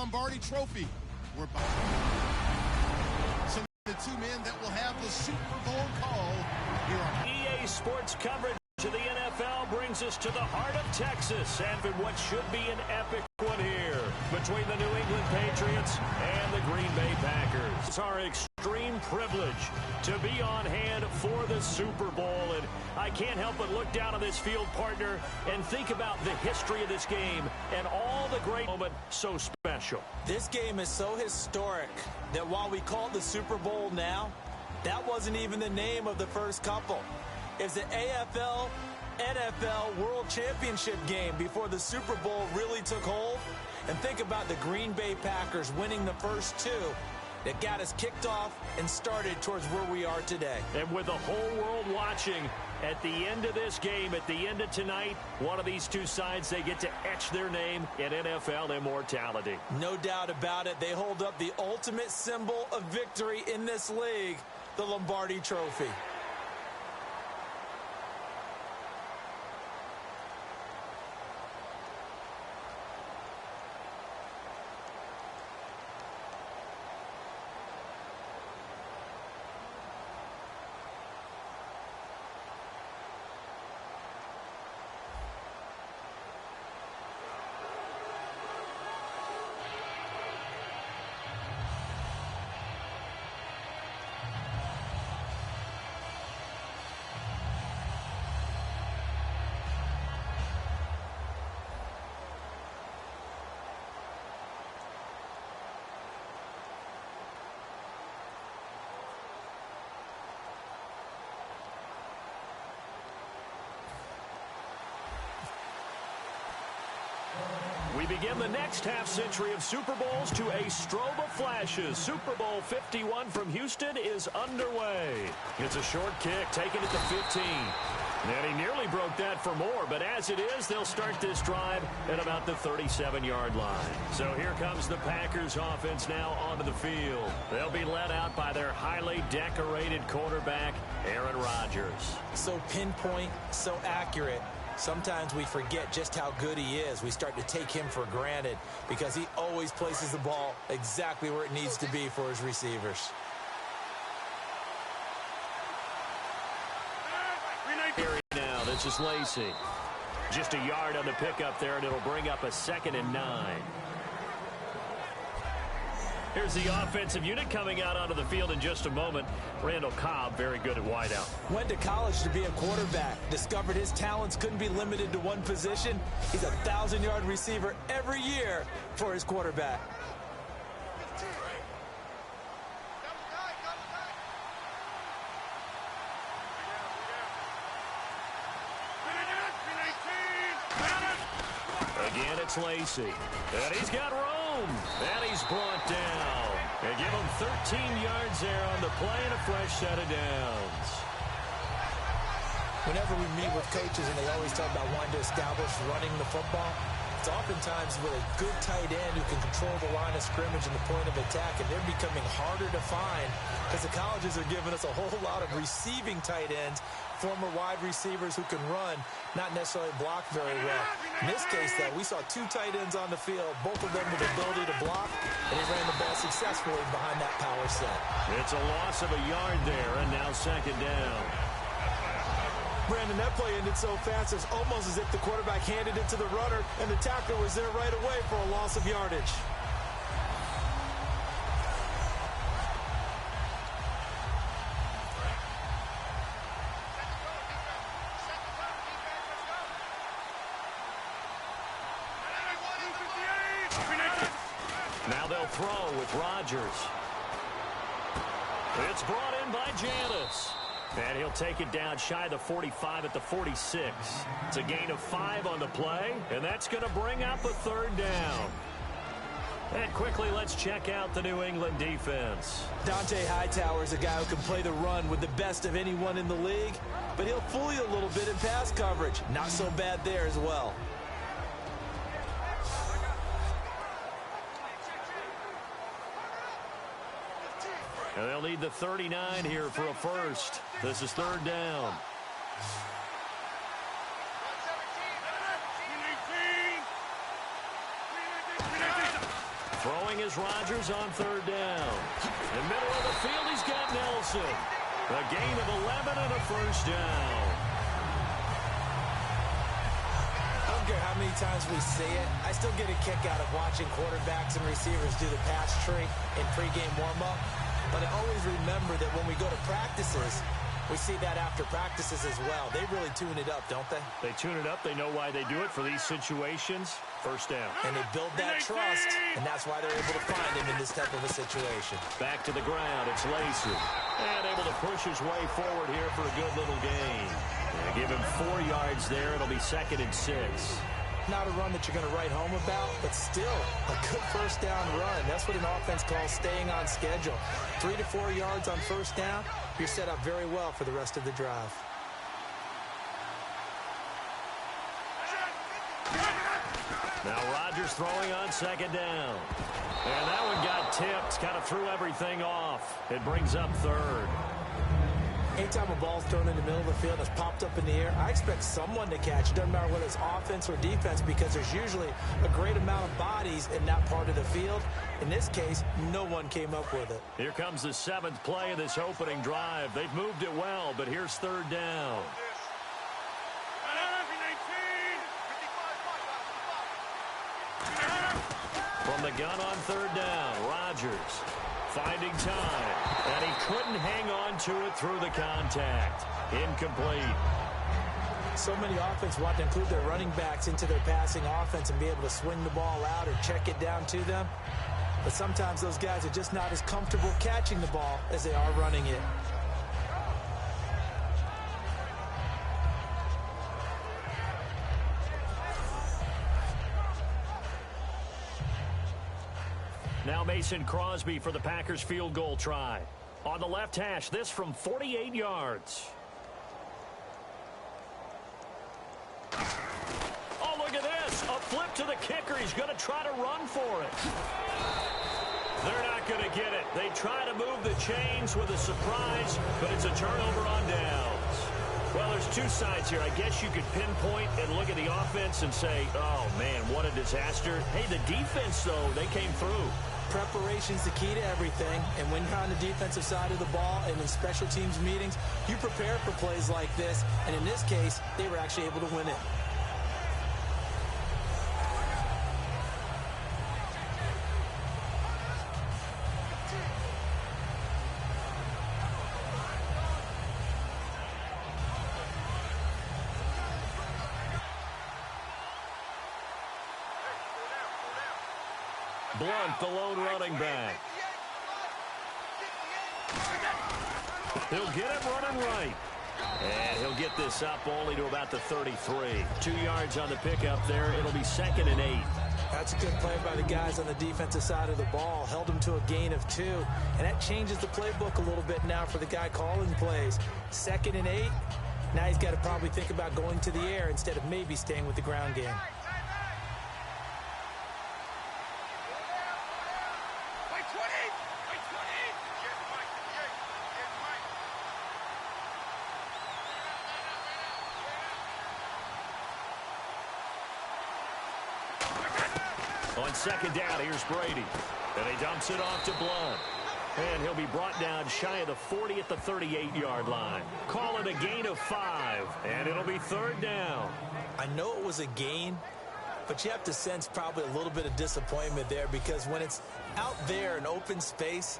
Lombardi Trophy. We're back. The two men that will have the Super Bowl call here on EA Sports coverage of the NFL brings us to the heart of Texas, and for what should be an epic one here between the New England Patriots and the Green Bay Packers. It's our extreme privilege to be on hand for the Super Bowl, and I can't help but look down on this field partner and think about the history of this game and all the great moments so special. This game is so historic that while we call it the Super Bowl now, that wasn't even the name of the first couple. It's the AFL, NFL World Championship game before the Super Bowl really took hold. And think about the Green Bay Packers winning the first two that got us kicked off and started towards where we are today. And with the whole world watching, at the end of this game, at the end of tonight, one of these two sides, they get to etch their name in NFL immortality. No doubt about it. They hold up the ultimate symbol of victory in this league, the Lombardi Trophy. We begin the next half-century of Super Bowls to a strobe of flashes. Super Bowl 51 from Houston is underway. It's a short kick, taken at the 15. And he nearly broke that for more, but as it is, they'll start this drive at about the 37-yard line. So here comes the Packers offense now onto the field. They'll be led out by their highly decorated quarterback, Aaron Rodgers. So pinpoint, so accurate. Sometimes we forget just how good he is. We start to take him for granted because he always places the ball exactly where it needs to be for his receivers. Here now, this is Lacey. Just a yard on the pickup there, and it'll bring up a 2nd and 9. Here's the offensive unit coming out onto the field in just a moment. Randall Cobb, very good at wideout. Went to college to be a quarterback. Discovered his talents couldn't be limited to one position. He's a 1,000-yard receiver every year for his quarterback. Again, it's Lacey. And he's got room. And he's brought down. They give him 13 yards there on the play and a fresh set of downs. Whenever we meet with coaches and they always talk about wanting to establish running the football, it's oftentimes with a good tight end who can control the line of scrimmage and the point of attack, and they're becoming harder to find because the colleges are giving us a whole lot of receiving tight ends, former wide receivers who can run, not necessarily block very well. In this case, though, we saw two tight ends on the field, both of them with the ability to block, and he ran the ball successfully behind that power set. It's a loss of a yard there, and now 2nd down. Brandon, that play ended so fast, it's almost as if the quarterback handed it to the runner, and the tackler was there right away for a loss of yardage. Now they'll throw with Rodgers. It's brought in by Janis. And he'll take it down shy of the 45 at the 46. It's a gain of 5 on the play, and that's going to bring up a 3rd down. And quickly, let's check out the New England defense. Dante Hightower is a guy who can play the run with the best of anyone in the league, but he'll fool you a little bit in pass coverage. Not so bad there as well. And they'll need the 39 here for a first. This is 3rd down. Throwing is Rodgers on third down. In the middle of the field, he's got Nelson. A gain of 11 and a first down. I don't care how many times we see it. I still get a kick out of watching quarterbacks and receivers do the pass tree in pregame warm-up. But I always remember that when we go to practices, we see that after practices as well. They really tune it up, don't they? They tune it up. They know why they do it for these situations. First down. And they build that trust, and that's why they're able to find him in this type of a situation. Back to the ground. It's Lacy. And able to push his way forward here for a good little gain. And give him 4 yards there. It'll be 2nd and 6. Not a run that you're going to write home about, but still a good first down run. That's what an offense calls staying on schedule. 3 to 4 yards on first down, you're set up very well for the rest of the drive. Now Rodgers throwing on 2nd down. And that one got tipped, kind of threw everything off. It brings up 3rd. Anytime a ball's thrown in the middle of the field and it's popped up in the air, I expect someone to catch. It doesn't matter whether it's offense or defense, because there's usually a great amount of bodies in that part of the field. In this case, no one came up with it. Here comes the 7th play of this opening drive. They've moved it well, but here's 3rd down. From the gun on 3rd down, Rodgers finding time, and he couldn't hang on to it through the contact. Incomplete. So many offense want to include their running backs into their passing offense and be able to swing the ball out or check it down to them. But sometimes those guys are just not as comfortable catching the ball as they are running it. Now Mason Crosby for the Packers field goal try. On the left hash, this from 48 yards. Oh, look at this. A flip to the kicker. He's going to try to run for it. They're not going to get it. They try to move the chains with a surprise, but it's a turnover on downs. Well, there's two sides here. I guess you could pinpoint and look at the offense and say, oh, man, what a disaster. Hey, the defense, though, they came through. Preparation's the key to everything, and when you're on the defensive side of the ball and in special teams meetings, you prepare for plays like this, and in this case, they were actually able to win it. Blunt, the lone running back. He'll get him running right. And he'll get this up only to about the 33. 2 yards on the pickup there. It'll be 2nd and 8. That's a good play by the guys on the defensive side of the ball. Held him to a gain of 2. And that changes the playbook a little bit now for the guy calling plays. 2nd and 8. Now he's got to probably think about going to the air instead of maybe staying with the ground game. On 2nd down, here's Brady. And he dumps it off to Blunt. And he'll be brought down shy of the 40 at the 38-yard line. Call it a gain of 5, and it'll be 3rd down. I know it was a gain, but you have to sense probably a little bit of disappointment there, because when it's out there in open space,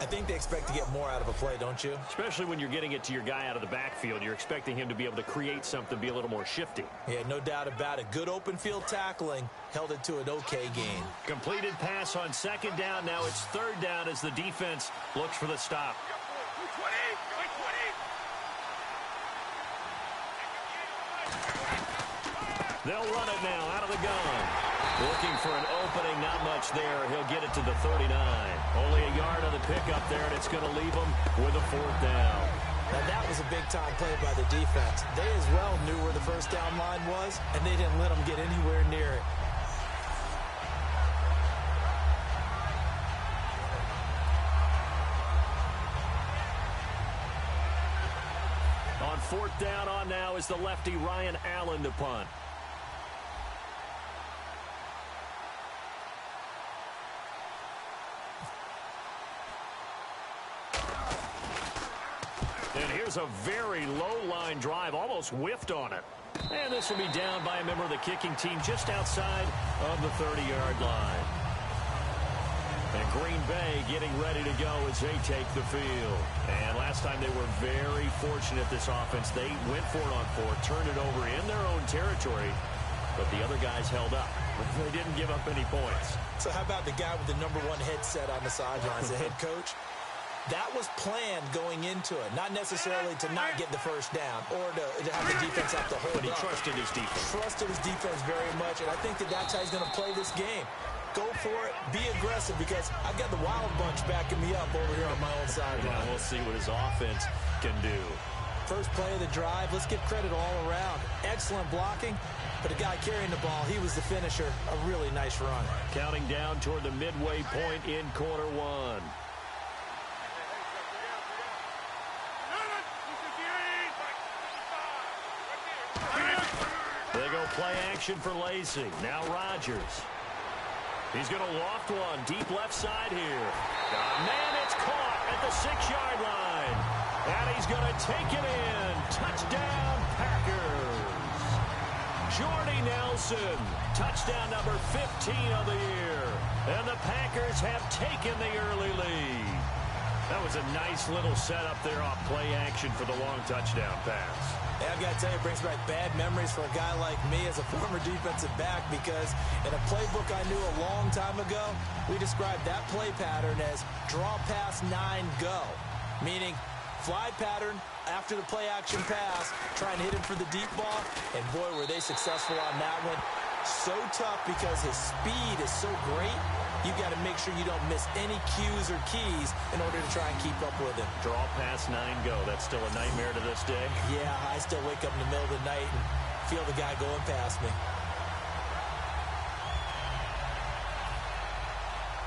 I think they expect to get more out of a play, don't you? Especially when you're getting it to your guy out of the backfield. You're expecting him to be able to create something, be a little more shifty. Yeah, no doubt about it. Good open field tackling held it to an okay gain. Completed pass on 2nd down. Now it's 3rd down as the defense looks for the stop. They'll run it now out of the gun. Looking for an opening, not much there. He'll get it to the 39. Only a yard on the pickup there, and it's going to leave him with a 4th down. Now that was a big-time play by the defense. They as well knew where the first down line was, and they didn't let them get anywhere near it. On 4th down on now is the lefty Ryan Allen to punt. Here's a very low-line drive, almost whiffed on it. And this will be down by a member of the kicking team just outside of the 30-yard line. And Green Bay getting ready to go as they take the field. And last time they were very fortunate, this offense. They went for it on fourth, turned it over in their own territory, but the other guys held up. They didn't give up any points. So how about the guy with the #1 headset on the sidelines, the head coach? That was planned going into it, not necessarily to not get the first down or to have the defense have to hold up. But he trusted his defense. Trusted his defense very much, and I think that's how he's going to play this game. Go for it, be aggressive, because I've got the Wild Bunch backing me up over here on my own sideline. Yeah, we'll see what his offense can do. First play of the drive, let's give credit all around. Excellent blocking, but the guy carrying the ball, he was the finisher. A really nice run. Counting down toward the midway point in quarter one. They go play action for Lacey. Now Rodgers. He's going to loft one deep left side here. Man, it's caught at the 6-yard line. And he's going to take it in. Touchdown, Packers. Jordy Nelson, touchdown number 15 of the year. And the Packers have taken the early lead. That was a nice little setup there off play action for the long touchdown pass. Yeah, I've got to tell you, it brings back bad memories for a guy like me as a former defensive back, because in a playbook I knew a long time ago, we described that play pattern as draw pass 9 go, meaning fly pattern after the play action pass, try and hit him for the deep ball, and boy, were they successful on that one. So tough because his speed is so great. You got to make sure you don't miss any cues or keys in order to try and keep up with him. Draw pass 9 go. That's still a nightmare to this day. Yeah, I still wake up in the middle of the night and feel the guy going past me.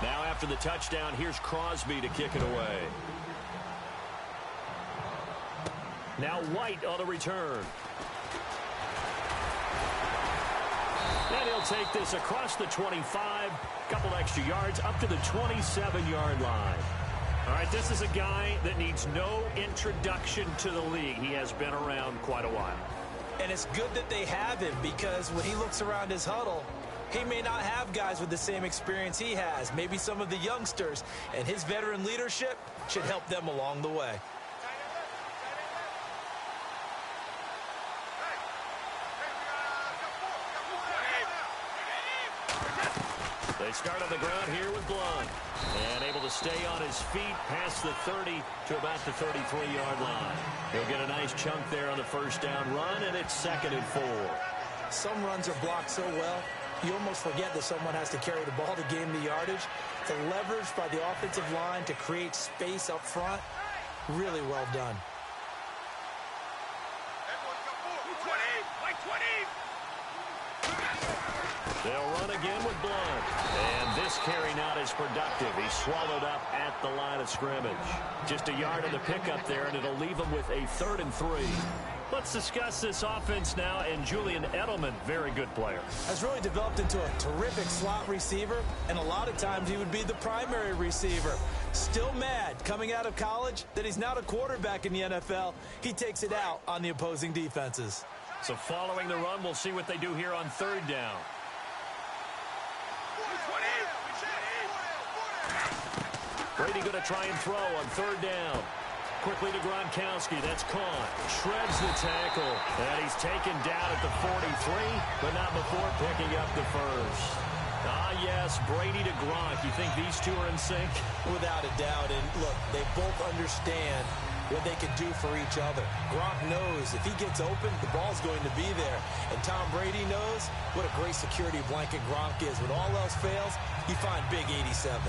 Now after the touchdown, here's Crosby to kick it away. Now White on the return. And he'll take this across the 25, couple extra yards, up to the 27-yard line. All right, this is a guy that needs no introduction to the league. He has been around quite a while. And it's good that they have him, because when he looks around his huddle, he may not have guys with the same experience he has, maybe some of the youngsters, and his veteran leadership should help them along the way. They start on the ground here with Blunt. And able to stay on his feet past the 30 to about the 33-yard line. He'll get a nice chunk there on the first down run, and it's 2nd and 4. Some runs are blocked so well, you almost forget that someone has to carry the ball to gain the yardage. The leverage by the offensive line to create space up front, really well done. They'll run again with Blunt. And this carry not as productive. He's swallowed up at the line of scrimmage. Just a yard on the pickup there, and it'll leave him with a 3rd and 3. Let's discuss this offense now, and Julian Edelman, very good player. Has really developed into a terrific slot receiver, and a lot of times he would be the primary receiver. Still mad coming out of college that he's now the quarterback in the NFL. He takes it out on the opposing defenses. So following the run, we'll see what they do here on 3rd down. Brady going to try and throw on 3rd down. Quickly to Gronkowski. That's caught. Shreds the tackle. And he's taken down at the 43, but not before picking up the first. Ah, yes, Brady to Gronk. You think these two are in sync? Without a doubt. And look, they both understand what they can do for each other. Gronk knows if he gets open, the ball's going to be there. And Tom Brady knows what a great security blanket Gronk is. When all else fails, you find big 87.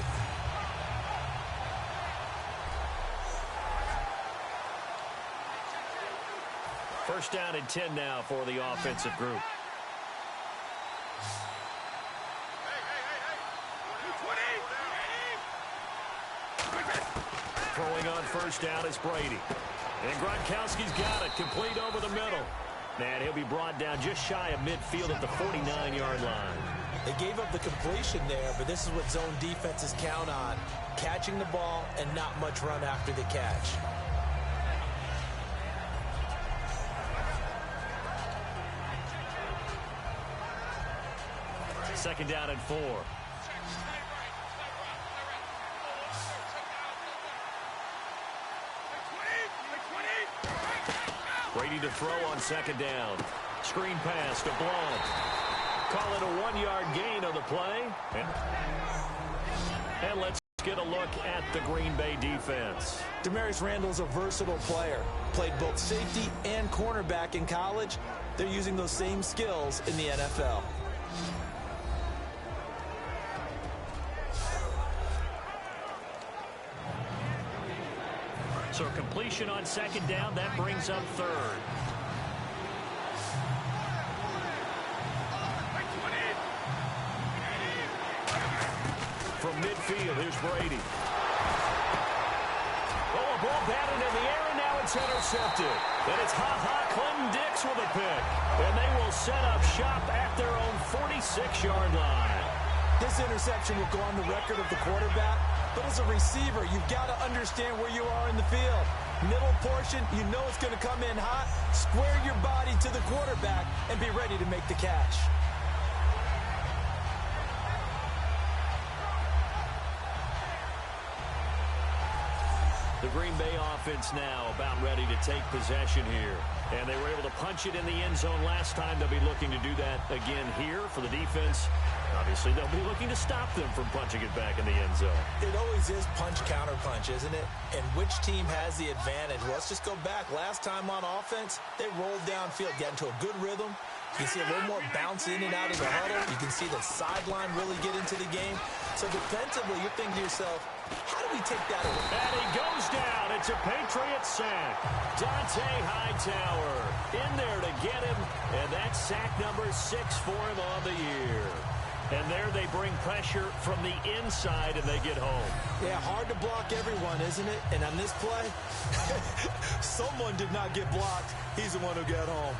First down and 10 now for the offensive group. Throwing on first down is Brady. And Gronkowski's got it. Complete over the middle. And he'll be brought down just shy of midfield at the 49-yard line. They gave up the completion there, but this is what zone defenses count on. Catching the ball and not much run after the catch. second down and 4. Brady to throw on second down. Screen pass to Blount. Call it a 1-yard gain on the play. And let's get a look at the Green Bay defense. Damarius Randall's a versatile player. Played both safety and cornerback in college. They're using those same skills in the NFL. So completion on second down, that brings up third. From midfield, here's Brady. Oh, a ball batted in the air, and now it's intercepted. And it's Clinton Dix with a pick. And they will set up shop at their own 46-yard line. This interception will go on the record of the quarterback, but as a receiver, you've got to understand where you are in the field. Middle portion, you know it's going to come in hot. Square your body to the quarterback and be ready to make the catch. The Green Bay offense now about ready to take possession here. And they were able to punch it in the end zone last time. They'll be looking to do that again here for the defense. Obviously, they'll be looking to stop them from punching it back in the end zone. It always is punch-counter-punch, isn't it? And which team has the advantage? Well, let's just go back. Last time on offense, they rolled downfield, got into a good rhythm. You can see a little more bounce in and out of the huddle. You can see the sideline really get into the game. So defensively, you're thinking to yourself, how do we take that away? And he goes down. It's a Patriot sack. Dante Hightower in there to get him. And that's sack number 6 for him on the year. And there they bring pressure from the inside, and they get home. Yeah, hard to block everyone, isn't it? And on this play, someone did not get blocked. He's the one who got home.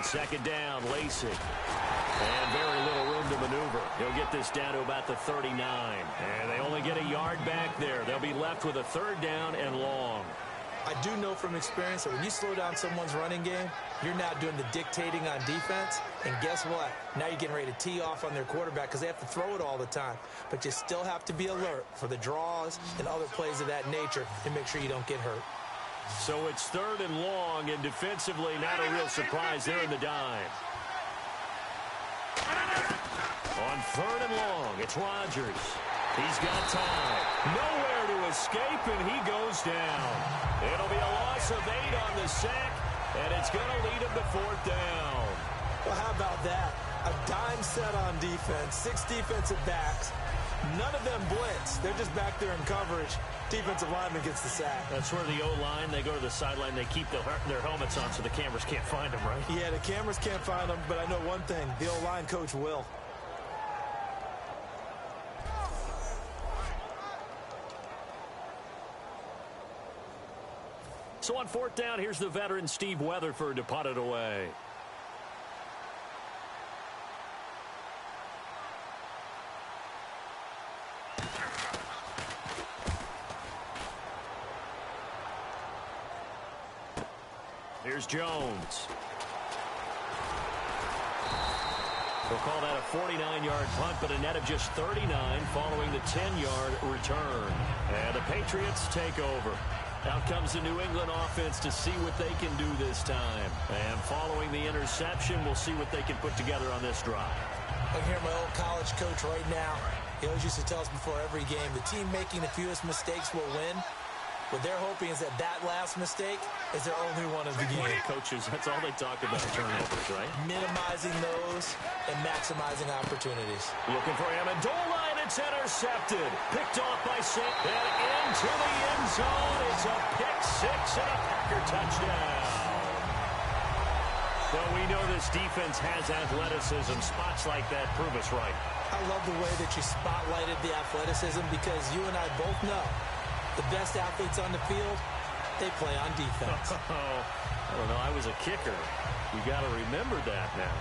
Second down, Lacey. And very little room to maneuver. He'll get this down to about the 39. And they only get a yard back there. They'll be left with a third down and long. I do know from experience that when you slow down someone's running game, you're now doing the dictating on defense. And guess what? Now you're getting ready to tee off on their quarterback because they have to throw it all the time. But you still have to be alert for the draws and other plays of that nature and make sure you don't get hurt. So it's third and long, and defensively, not a real surprise there in the dime. On third and long, it's Rodgers. He's got time. Nowhere to escape, and he goes down. It'll be a loss of 8 on the sack, and it's going to lead him to fourth down. Well, how about that? A dime set on defense, 6 defensive backs. None of them blitz. They're just back there in coverage. Defensive lineman gets the sack. That's where the O-line, they go to the sideline, they keep their helmets on so the cameras can't find them, right? Yeah, the cameras can't find them, but I know one thing. The O-line coach will. So on fourth down, here's the veteran Steve Weatherford to punt it away. Here's Jones. We'll call that a 49-yard punt, but a net of just 39 following the 10-yard return. And the Patriots take over. Out comes the New England offense to see what they can do this time. And following the interception, we'll see what they can put together on this drive. I can hear my old college coach right now. He always used to tell us before every game, the team making the fewest mistakes will win. What they're hoping is that last mistake is their only one of the game. Coaches, that's all they talk about, turnovers, right? Minimizing those and maximizing opportunities. Looking for Amendola, and it's intercepted. Picked off by St. And into the end zone. It's a pick 6 and a Packer touchdown. Well, we know this defense has athleticism. Spots like that prove us right. I love the way that you spotlighted the athleticism because you and I both know the best athletes on the field, they play on defense. I don't know. I was a kicker. You got to remember that now.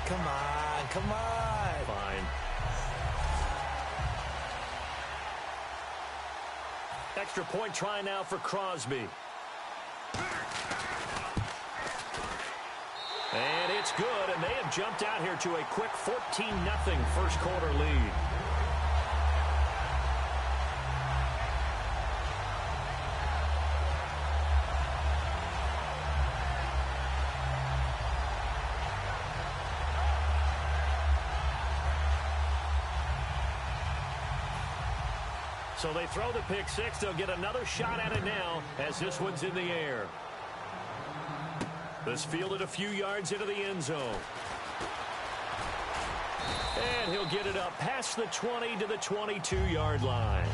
Come on, come on. Fine. Extra point try now for Crosby. And it's good, and they have jumped out here to a quick 14-0 first quarter lead. So they throw the pick six. They'll get another shot at it now as this one's in the air. This fielded a few yards into the end zone. And he'll get it up past the 20 to the 22-yard line.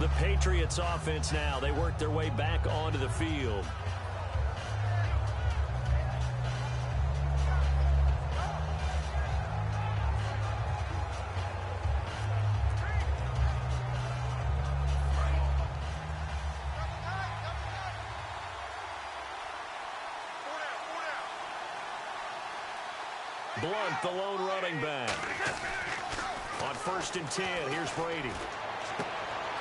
The Patriots offense now. They work their way back onto the field. Blunt, the lone running back. On 1st and 10, here's Brady.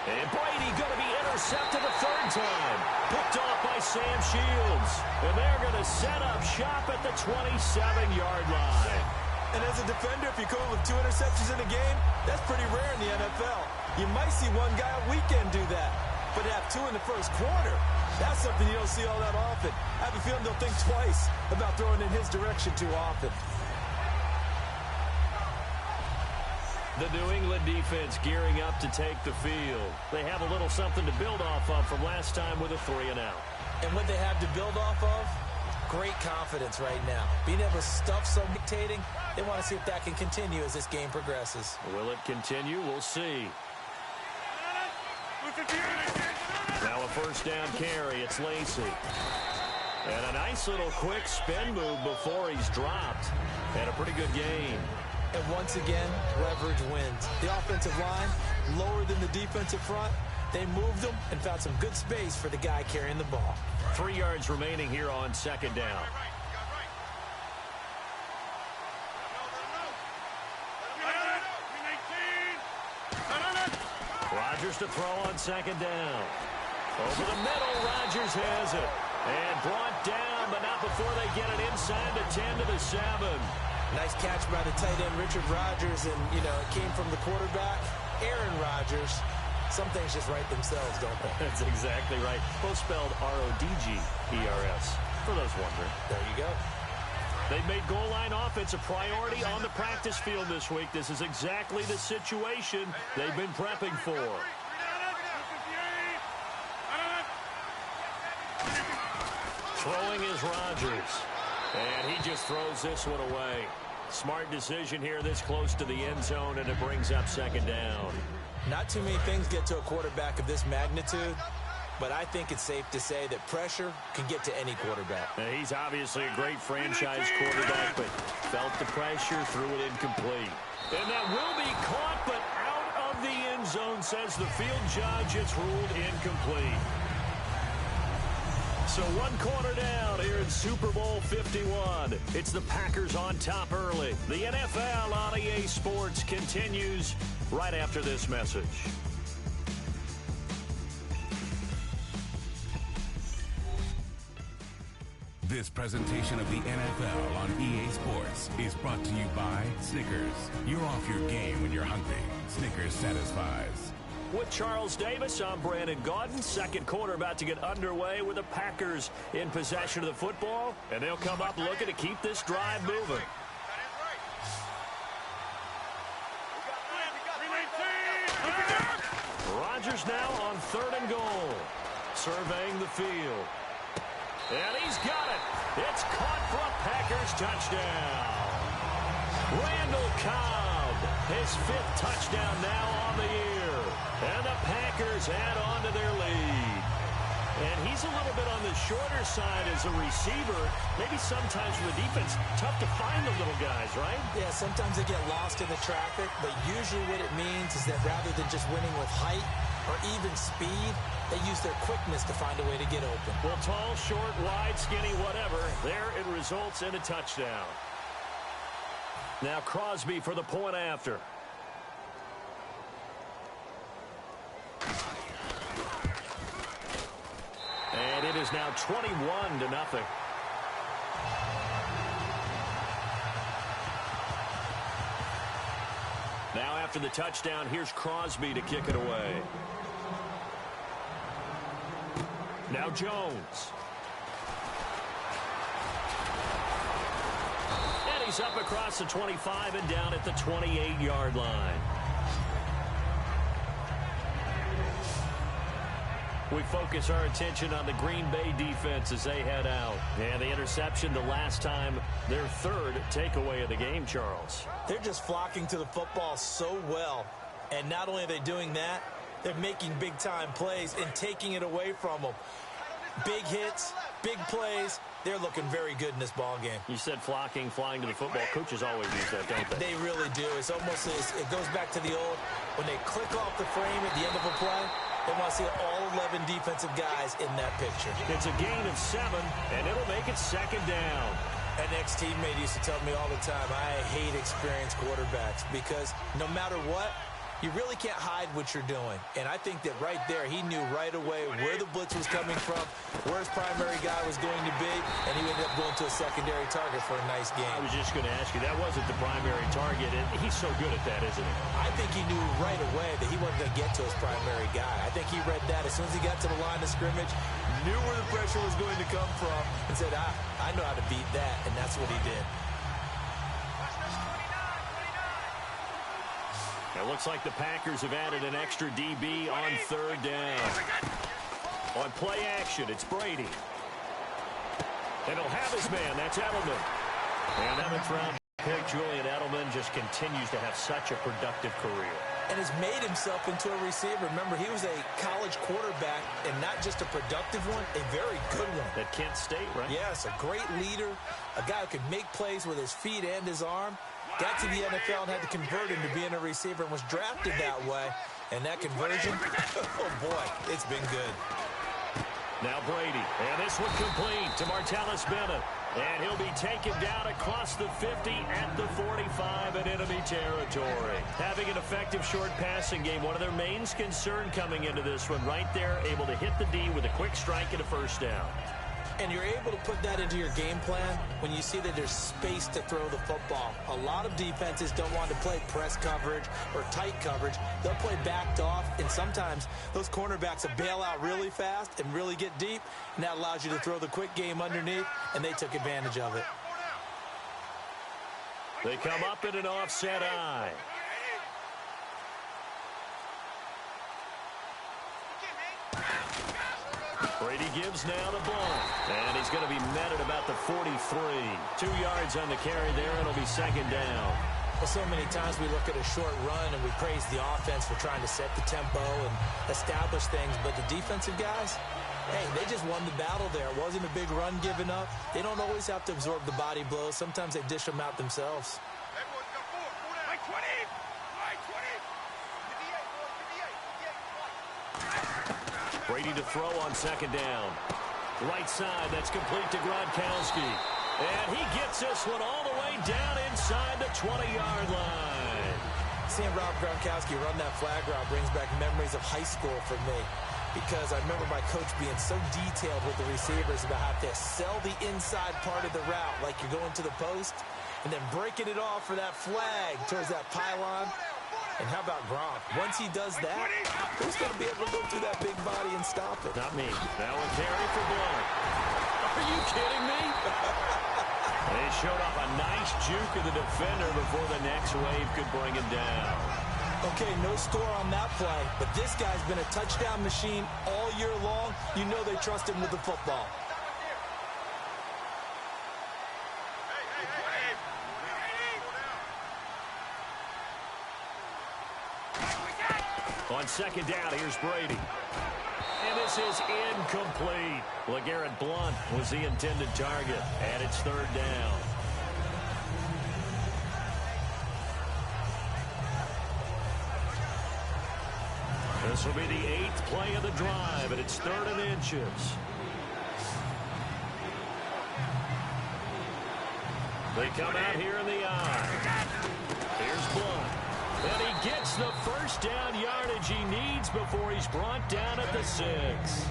And Brady going to be intercepted a third time. Picked off by Sam Shields. And they're going to set up shop at the 27-yard line. And as a defender, if you come with 2 interceptions in a game, that's pretty rare in the NFL. You might see one guy a weekend do that. But to have 2 in the first quarter, that's something you don't see all that often. I have a feeling they'll think twice about throwing in his direction too often. The New England defense gearing up to take the field. They have a little something to build off of from last time with a 3-and-out. And what they have to build off of, great confidence right now. Being able to stuff some dictating, they want to see if that can continue as this game progresses. Will it continue? We'll see. Now a first down carry. It's Lacy. And a nice little quick spin move before he's dropped. And a pretty good gain. And once again, leverage wins. The offensive line, lower than the defensive front. They moved them and found some good space for the guy carrying the ball. 3 yards remaining here on 2nd down. Rodgers to throw on 2nd down. Over the middle, Rodgers has it. And brought down, but not before they get it inside the 10 to the 7. Nice catch by the tight end, Richard Rodgers, and, you know, it came from the quarterback, Aaron Rodgers. Some things just write themselves, don't they? That's exactly right. Both spelled R-O-D-G-E-R-S, for those wondering. There you go. They've made goal line offense a priority on the practice field this week. This is exactly the situation they've been prepping for. Throwing is Rodgers. And he just throws this one away. Smart decision here this close to the end zone, and it brings up 2nd down. Not too many things get to a quarterback of this magnitude, but I think it's safe to say that pressure can get to any quarterback. Now, he's obviously a great franchise quarterback, but felt the pressure, threw it incomplete. And that will be caught, but out of the end zone, says the field judge. It's ruled incomplete. So 1 quarter down here in Super Bowl 51. It's the Packers on top early. The NFL on EA Sports continues right after this message. This presentation of the NFL on EA Sports is brought to you by Snickers. You're off your game when you're hungry. Snickers satisfies. With Charles Davis, I'm Brandon Gaudin. 2nd quarter about to get underway with the Packers in possession of the football. And they'll come up looking to keep this drive moving. Rodgers now on 3rd and goal. Surveying the field. And he's got it. It's caught for a Packers touchdown. Randall Cobb, his 5th touchdown now on the year. And the Packers add on to their lead. And he's a little bit on the shorter side as a receiver. Maybe sometimes for the defense, tough to find the little guys, right? Yeah, sometimes they get lost in the traffic, but usually what it means is that rather than just winning with height or even speed, they use their quickness to find a way to get open. Well, tall, short, wide, skinny, whatever, there it results in a touchdown. Now Crosby for the point after. And it is now 21-0. Now after the touchdown, here's Crosby to kick it away. Now Jones. And he's up across the 25 and down at the 28-yard line. We focus our attention on the Green Bay defense as they head out. And the interception the last time, their third takeaway of the game, Charles. They're just flocking to the football so well. And not only are they doing that, they're making big-time plays and taking it away from them. Big hits, big plays. They're looking very good in this ball game. You said flocking, flying to the football. Coaches always use that, don't they? They really do. It's almost as it goes back to the old, when they click off the frame at the end of a play, they want to see all 11 defensive guys in that picture. It's a gain of 7, and it'll make it second down. An ex-teammate used to tell me all the time, I hate experienced quarterbacks because no matter what, you really can't hide what you're doing. And I think that right there, he knew right away where the blitz was coming from, where his primary guy was going to be, and he ended up going to a secondary target for a nice game. I was just going to ask you, that wasn't the primary target, and he's so good at that, isn't he? I think he knew right away that he wasn't going to get to his primary guy. I think he read that as soon as he got to the line of scrimmage, knew where the pressure was going to come from, and said, I know how to beat that, and that's what he did. It looks like the Packers have added an extra DB on third down. On play action, it's Brady. And he'll have his man. That's Edelman. And 7th round pick Julian Edelman just continues to have such a productive career. And has made himself into a receiver. Remember, he was a college quarterback, and not just a productive one, a very good one. At Kent State, right? Yes, a great leader, a guy who could make plays with his feet and his arm. Got to the NFL and had to convert into being a receiver and was drafted that way. And that conversion, oh boy, it's been good. Now Brady, and this one complete to Martellus Bennett. And he'll be taken down across the 50 at the 45 in enemy territory. Having an effective short passing game, one of their main concern coming into this one, right there, able to hit the D with a quick strike and a first down. And you're able to put that into your game plan when you see that there's space to throw the football. A lot of defenses don't want to play press coverage or tight coverage. They'll play backed off, and sometimes those cornerbacks will bail out really fast and really get deep, and that allows you to throw the quick game underneath, and they took advantage of it. They come up in an offset eye. Brady gives now the ball. And he's going to be met at about the 43. 2 yards on the carry there. It'll be second down. Well, so many times we look at a short run and we praise the offense for trying to set the tempo and establish things. But the defensive guys, hey, they just won the battle there. It wasn't a big run given up. They don't always have to absorb the body blows. Sometimes they dish them out themselves. Brady to throw on second down. Right side, that's complete to Gronkowski. And he gets this one all the way down inside the 20-yard line. Seeing Rob Gronkowski run that flag route brings back memories of high school for me, because I remember my coach being so detailed with the receivers about how to sell the inside part of the route like you're going to the post and then breaking it off for that flag towards that pylon. And how about Gronk? Once he does that, who's going to be able to go through that big body and stop it? Not me. That one carry for Blunt. Are you kidding me? They showed off a nice juke of the defender before the next wave could bring him down. Okay, no score on that play, but this guy's been a touchdown machine all year long. You know they trust him with the football. On second down, here's Brady. And this is incomplete. LeGarrette Blount was the intended target, and it's third down. This will be the 8th play of the drive, and it's 3rd and inches. They come out here in the eye. Here's Blount. And he gets the first down yardage he needs before he's brought down at the 6.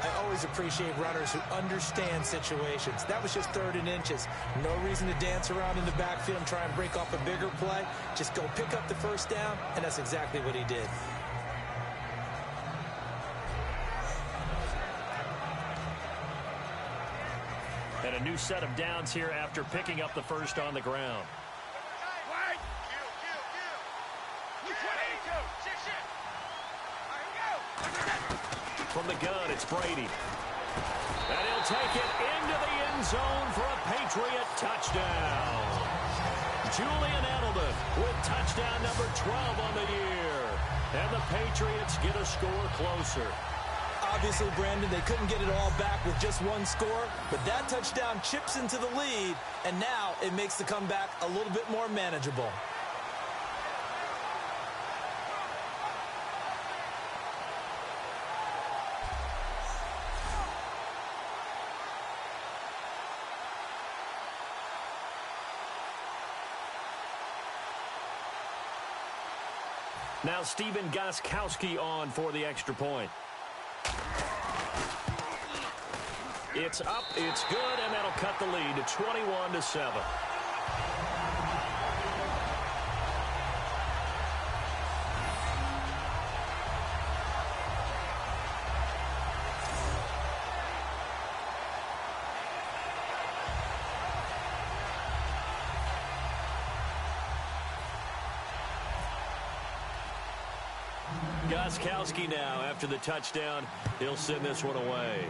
I always appreciate runners who understand situations. That was just 3rd and inches. No reason to dance around in the backfield and try and break off a bigger play. Just go pick up the first down, and that's exactly what he did. And a new set of downs here after picking up the first on the ground. From the gun, it's Brady. And he'll take it into the end zone for a Patriot touchdown. Julian Edelman with touchdown number 12 on the year. And the Patriots get a score closer. Obviously, Brandon, they couldn't get it all back with just one score, but that touchdown chips into the lead, and now it makes the comeback a little bit more manageable. Now Stephen Gostkowski on for the extra point. It's up, it's good, and that'll cut the lead to 21-7. Gostkowski now, after the touchdown, he'll send this one away.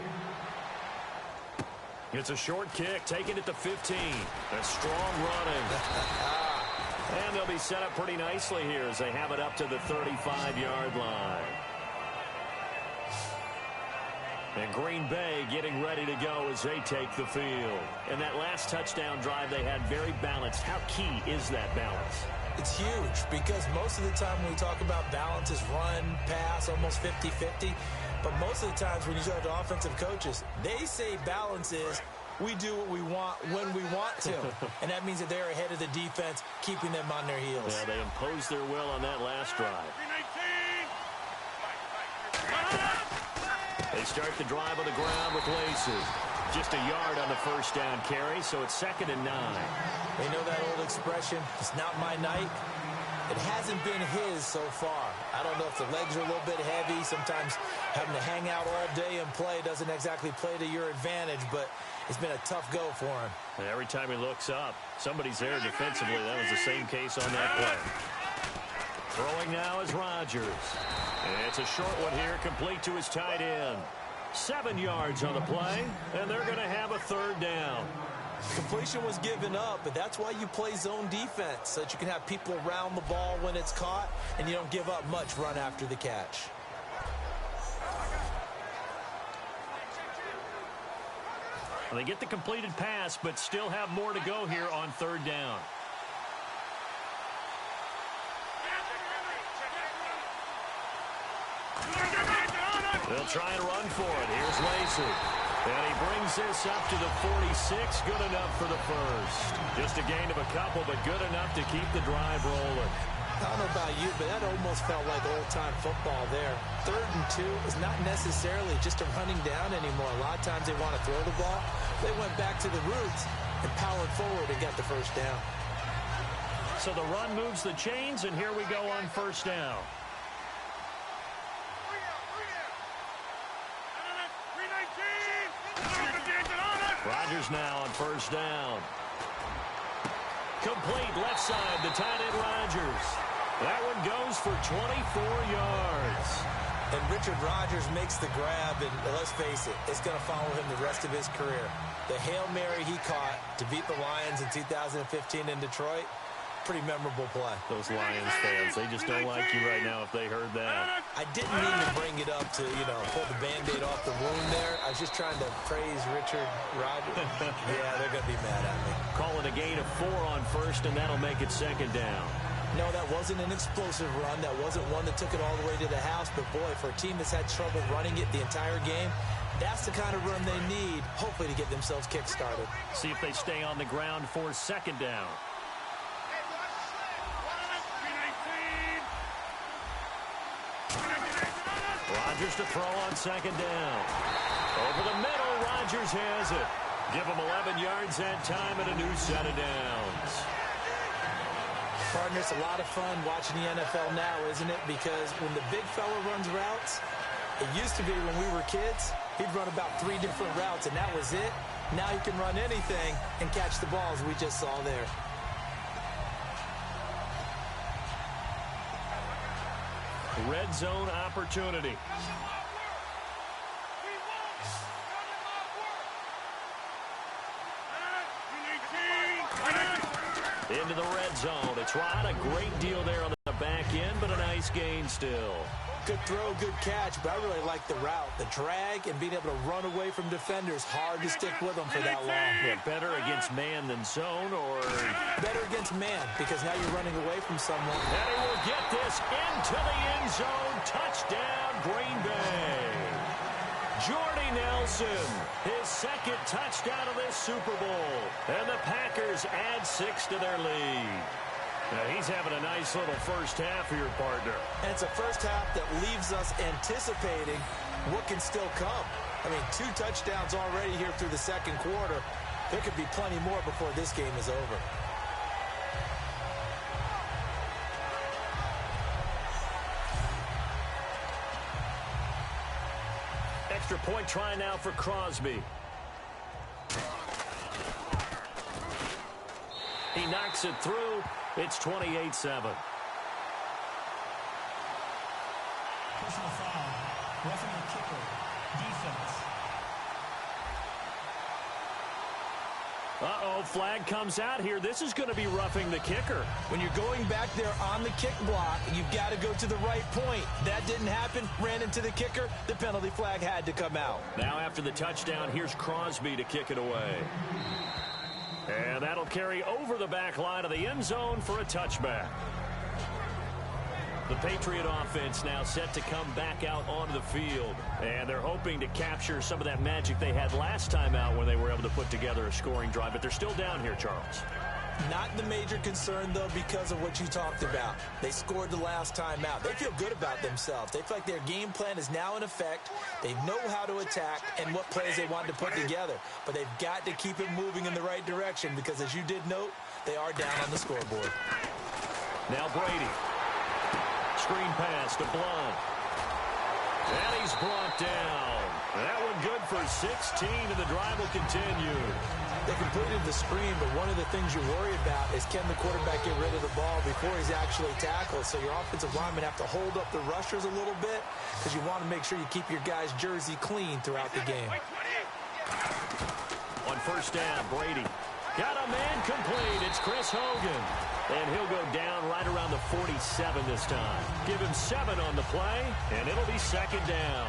It's a short kick, taken at the 15. That's strong running. And they'll be set up pretty nicely here as they have it up to the 35-yard line. And Green Bay getting ready to go as they take the field. And that last touchdown drive they had very balanced. How key is that balance? It's huge because most of the time when we talk about balance is run, pass, almost 50-50. But most of the times when you talk to offensive coaches, they say balance is we do what we want when we want to. And that means that they're ahead of the defense, keeping them on their heels. Yeah, they imposed their will on that last drive. They start the drive on the ground with Lacy. Just a yard on the first down carry, so it's 2nd and 9. You know that old expression, it's not my night? It hasn't been his so far. I don't know if the legs are a little bit heavy. Sometimes having to hang out all day and play doesn't exactly play to your advantage, but it's been a tough go for him. And every time he looks up, somebody's there defensively. That was the same case on that play. Throwing now is Rodgers. And it's a short one here, complete to his tight end. 7 yards on the play, and they're going to have a 3rd down. Completion was given up, but that's why you play zone defense, so that you can have people around the ball when it's caught, and you don't give up much run after the catch. Well, they get the completed pass, but still have more to go here on 3rd down. They'll try and run for it. Here's Lacy. And he brings this up to the 46. Good enough for the first. Just a gain of a couple, but good enough to keep the drive rolling. I don't know about you, but that almost felt like old-time football there. 3rd and 2 is not necessarily just a running down anymore. A lot of times they want to throw the ball. They went back to the roots and powered forward and got the first down. So the run moves the chains, and here we go on 1st down. Rodgers now on 1st down. Complete left side, the tight end Rodgers. That one goes for 24 yards. And Richard Rodgers makes the grab, and let's face it, it's going to follow him the rest of his career. The Hail Mary he caught to beat the Lions in 2015 in Detroit, pretty memorable play. Those Lions fans, they just don't like you right now if they heard that. I didn't mean to bring it up to, pull the Band-Aid off the wound there. I was just trying to praise Richard Rodgers. Yeah, they're going to be mad at me. Calling a gain of 4 on first, and that'll make it second down. No, that wasn't an explosive run. That wasn't one that took it all the way to the house. But, boy, for a team that's had trouble running it the entire game, that's the kind of run they need, hopefully, to get themselves kick-started. See if they stay on the ground for second down. Rodgers to throw on second down. Over the middle, Rodgers has it. Give him 11 yards that time and a new set of downs. Partner, it's a lot of fun watching the NFL now, isn't it? Because when the big fella runs routes, it used to be when we were kids, he'd run about 3 different routes, and that was it. Now he can run anything and catch the balls we just saw there. Red zone opportunity. Into the red zone. It's right. A great deal there on the back end, but a nice gain still. Good throw, good catch, but I really like the route. The drag and being able to run away from defenders. Hard to stick with them for that long. Yeah, better against man than zone, or... Better against man, because now you're running away from someone. And he will get this into the end zone. Touchdown, Green Bay. Jordy Nelson, his second touchdown of this Super Bowl. And the Packers add 6 to their lead. Now, he's having a nice little first half for your partner. And it's a first half that leaves us anticipating what can still come. I mean, 2 touchdowns already here through the second quarter. There could be plenty more before this game is over. Extra point try now for Crosby. He knocks it through. It's 28-7. Personal foul. Roughing the kicker. Defense. Uh-oh, flag comes out here. This is going to be roughing the kicker. When you're going back there on the kick block, you've got to go to the right point. That didn't happen. Ran into the kicker. The penalty flag had to come out. Now after the touchdown, here's Crosby to kick it away. And that'll carry over the back line of the end zone for a touchback. The Patriot offense now set to come back out onto the field. And they're hoping to capture some of that magic they had last time out when they were able to put together a scoring drive. But they're still down here, Charles. Not the major concern, though, because of what you talked about. They scored the last time out. They feel good about themselves. They feel like their game plan is now in effect. They know how to attack and what plays they want to put together. But they've got to keep it moving in the right direction because, as you did note, they are down on the scoreboard. Now Brady. Screen pass to Blunt. And he's brought down. That one good for 16, and the drive will continue. They completed the screen, but one of the things you worry about is can the quarterback get rid of the ball before he's actually tackled. So your offensive linemen have to hold up the rushers a little bit because you want to make sure you keep your guy's jersey clean throughout the game. On first down, Brady. Got a man complete. It's Chris Hogan. And he'll go down right around the 47 this time. Give him 7 on the play, and it'll be second down.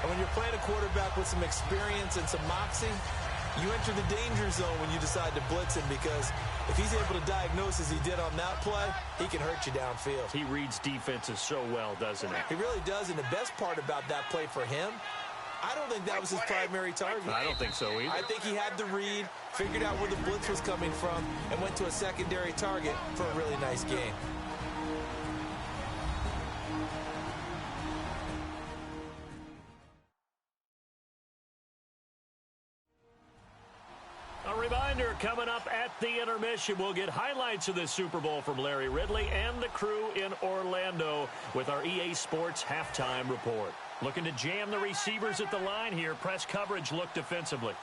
And when you're playing a quarterback with some experience and some moxie, you enter the danger zone when you decide to blitz him because if he's able to diagnose as he did on that play, he can hurt you downfield. He reads defenses so well, doesn't he? He really does, and the best part about that play for him, I don't think that was his primary target. I don't think so either. I think he had the read, figured out where the blitz was coming from, and went to a secondary target for a really nice game. A reminder, coming up at the intermission, we'll get highlights of this Super Bowl from Larry Ridley and the crew in Orlando with our EA Sports halftime report. Looking to jam the receivers at the line here. Press coverage look defensively.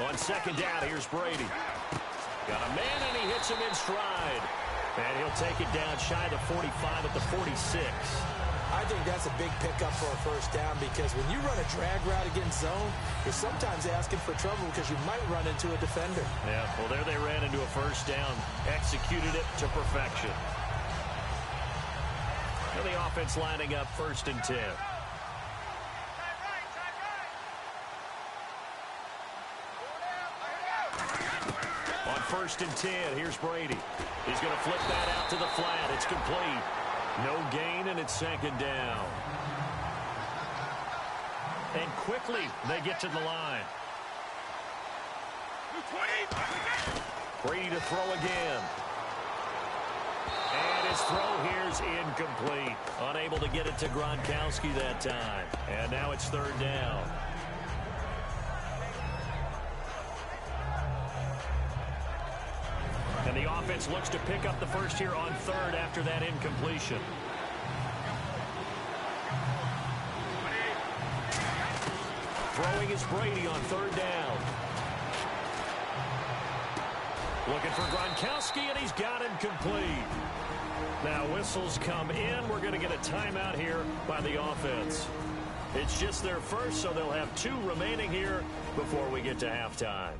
On second down, here's Brady. Got a man, and he hits him in stride. And he'll take it down shy of the 45 at the 46. I think that's a big pickup for a first down because when you run a drag route against zone, you're sometimes asking for trouble because you might run into a defender. Yeah, well, there they ran into a first down, executed it to perfection. And the offense lining up 1st and 10. On 1st and 10, here's Brady. He's going to flip that out to the flat. It's complete. No gain, and it's 2nd down. And quickly, they get to the line. Brady to throw again. And his throw here's incomplete. Unable to get it to Gronkowski that time. And now it's 3rd down. And the offense looks to pick up the first here on 3rd after that incompletion. Throwing is Brady on 3rd down. Looking for Gronkowski, and he's got him complete. Now whistles come in. We're going to get a timeout here by the offense. It's just their first, so they'll have 2 remaining here before we get to halftime.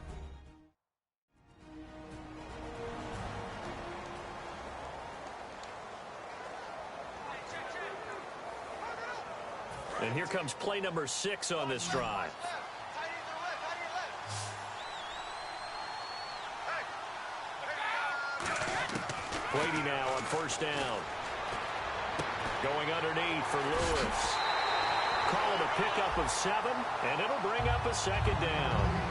And here comes play number 6 on this drive. Brady now on 1st down. Going underneath for Lewis. Call it a pickup of 7, and it'll bring up a 2nd down.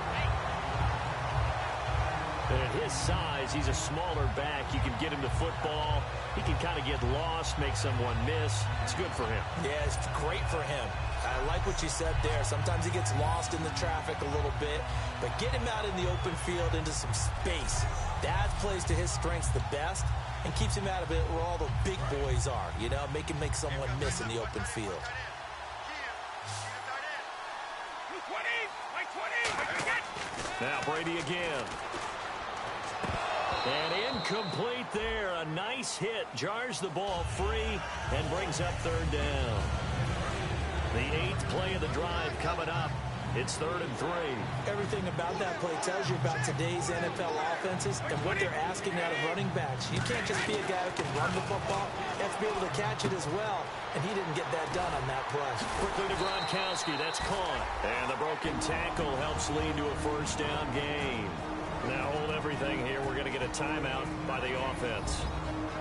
And at his size, he's a smaller back. You can get him to football. He can kind of get lost, make someone miss. It's good for him. Yeah, it's great for him. I like what you said there. Sometimes he gets lost in the traffic a little bit, but get him out in the open field into some space. That plays to his strengths the best and keeps him out of it where all the big boys are, you know, make him make someone miss in the open field. Now Brady again. And incomplete there. A nice hit. Jars the ball free and brings up 3rd down. The 8th play of the drive coming up. It's 3rd and 3. Everything about that play tells you about today's NFL offenses and what they're asking out of running backs. You can't just be a guy who can run the football. You have to be able to catch it as well. And he didn't get that done on that play. Quickly to Gronkowski. That's caught. And the broken tackle helps lead to a 1st down gain. Now hold everything here. We're going to get a timeout by the offense.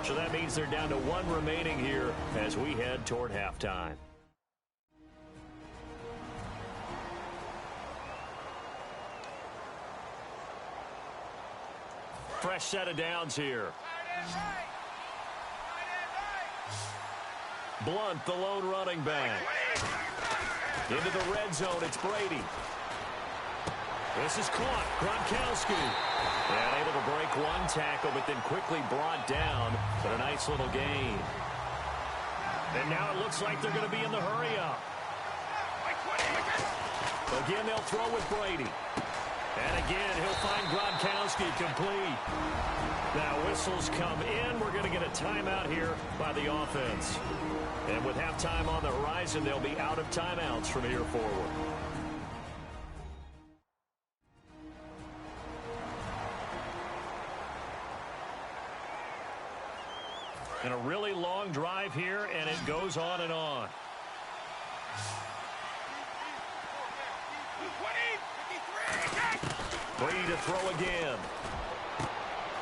So that means they're down to 1 remaining here as we head toward halftime. Fresh set of downs here. Blunt, the lone running back. Into the red zone, it's Brady. This is caught. Gronkowski. And able to break 1 tackle, but then quickly brought down. But a nice little gain. And now it looks like they're going to be in the hurry-up. Again, they'll throw with Brady. And again, he'll find Gronkowski complete. Now whistles come in. We're going to get a timeout here by the offense. And with halftime on the horizon, they'll be out of timeouts from here forward. And a really long drive here, and it goes on and on. Brady to throw again.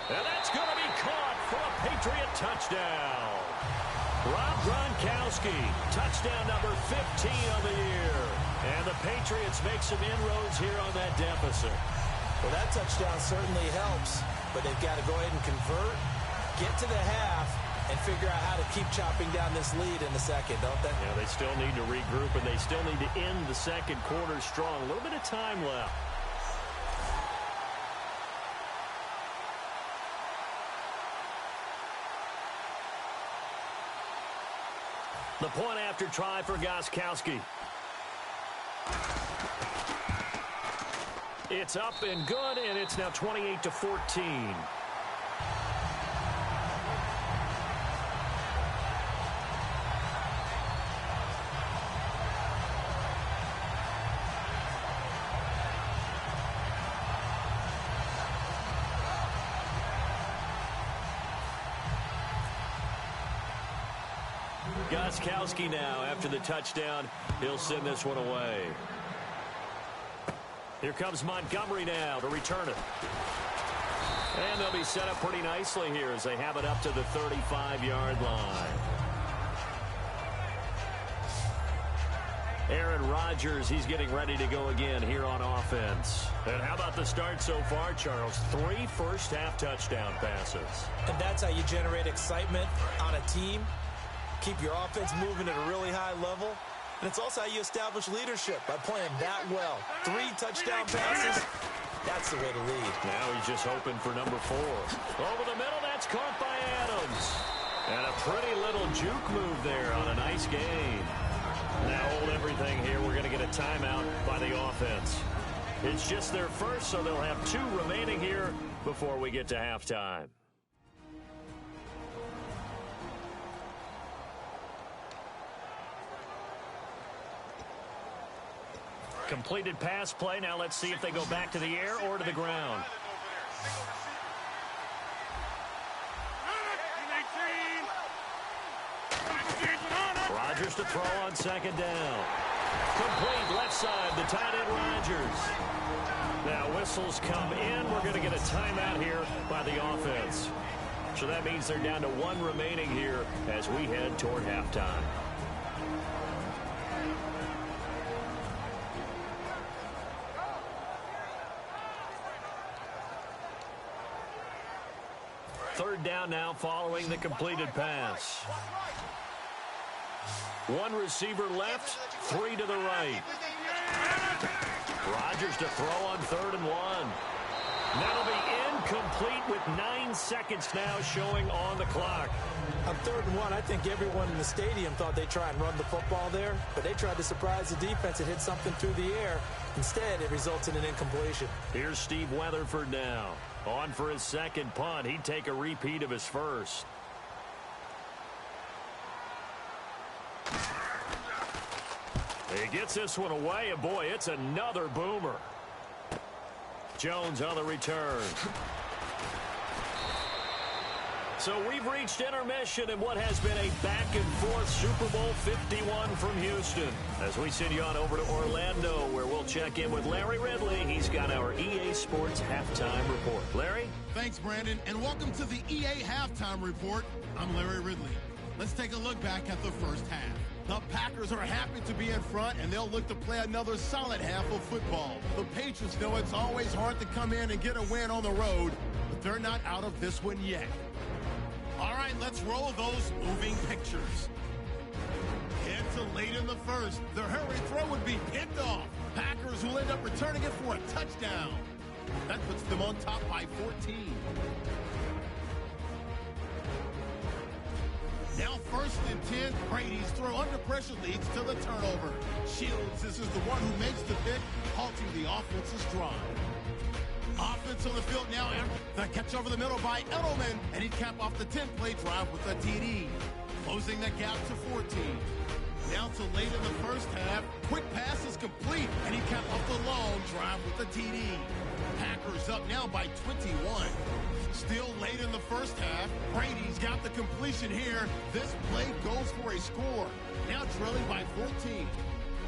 And that's going to be caught for a Patriot touchdown. Rob Gronkowski, touchdown number 15 of the year. And the Patriots make some inroads here on that deficit. Well, that touchdown certainly helps, but they've got to go ahead and convert, get to the half, and figure out how to keep chopping down this lead in the second, don't they? Yeah, they still need to regroup, and they still need to end the second quarter strong. A little bit of time left. The point after try for Gronkowski. It's up and good, and it's now 28-14. Gostkowski now, after the touchdown, he'll send this one away. Here comes Montgomery now to return it. And they'll be set up pretty nicely here as they have it up to the 35-yard line. Aaron Rodgers, he's getting ready to go again here on offense. And how about the start so far, Charles? 3 first-half touchdown passes. And that's how you generate excitement on a team. Keep your offense moving at a really high level. And it's also how you establish leadership, by playing that well. 3 touchdown passes, that's the way to lead. Now he's just hoping for number 4. Over the middle, that's caught by Adams. And a pretty little juke move there on a nice gain. Now hold everything here. We're going to get a timeout by the offense. It's just their first, so they'll have 2 remaining here before we get to halftime. Completed pass play. Now let's see if they go back to the air or to the ground. Rodgers to throw on second down. Complete left side, the tight end Rodgers. Now whistles come in. We're going to get a timeout here by the offense. So that means they're down to 1 remaining here as we head toward halftime. Third down now following the completed pass. 1 receiver left, 3 to the right. Rodgers to throw on 3rd and 1. That'll be incomplete with 9 seconds now showing on the clock. On 3rd and 1, I think everyone in the stadium thought they'd try and run the football there, but they tried to surprise the defense and hit something through the air. Instead, it results in an incompletion. Here's Steve Weatherford now. On for his second punt. He'd take a repeat of his first. He gets this one away, and boy, it's another boomer. Jones on the return. So we've reached intermission in what has been a back-and-forth Super Bowl 51 from Houston. As we send you on over to Orlando, where we'll check in with Larry Ridley. He's got our EA Sports Halftime Report. Larry? Thanks, Brandon, and welcome to the EA Halftime Report. I'm Larry Ridley. Let's take a look back at the first half. The Packers are happy to be in front, and they'll look to play another solid half of football. The Patriots know it's always hard to come in and get a win on the road, but they're not out of this one yet. All right, let's roll those moving pictures. Head to late in the first. Their hurry throw would be picked off. Packers will end up returning it for a touchdown. That puts them on top by 14. Now 1st and 10, Brady's throw under pressure leads to the turnover. Shields, this is the one who makes the pick, halting the offense's drive. Offense on the field now, the catch over the middle by Edelman, and he'd cap off the 10-play drive with a TD, closing the gap to 14. Now to late in the first half, quick pass is complete, and he capped off the long drive with a TD. Packers up now by 21. Still late in the first half, Brady's got the completion here. This play goes for a score. Now trailing by 14.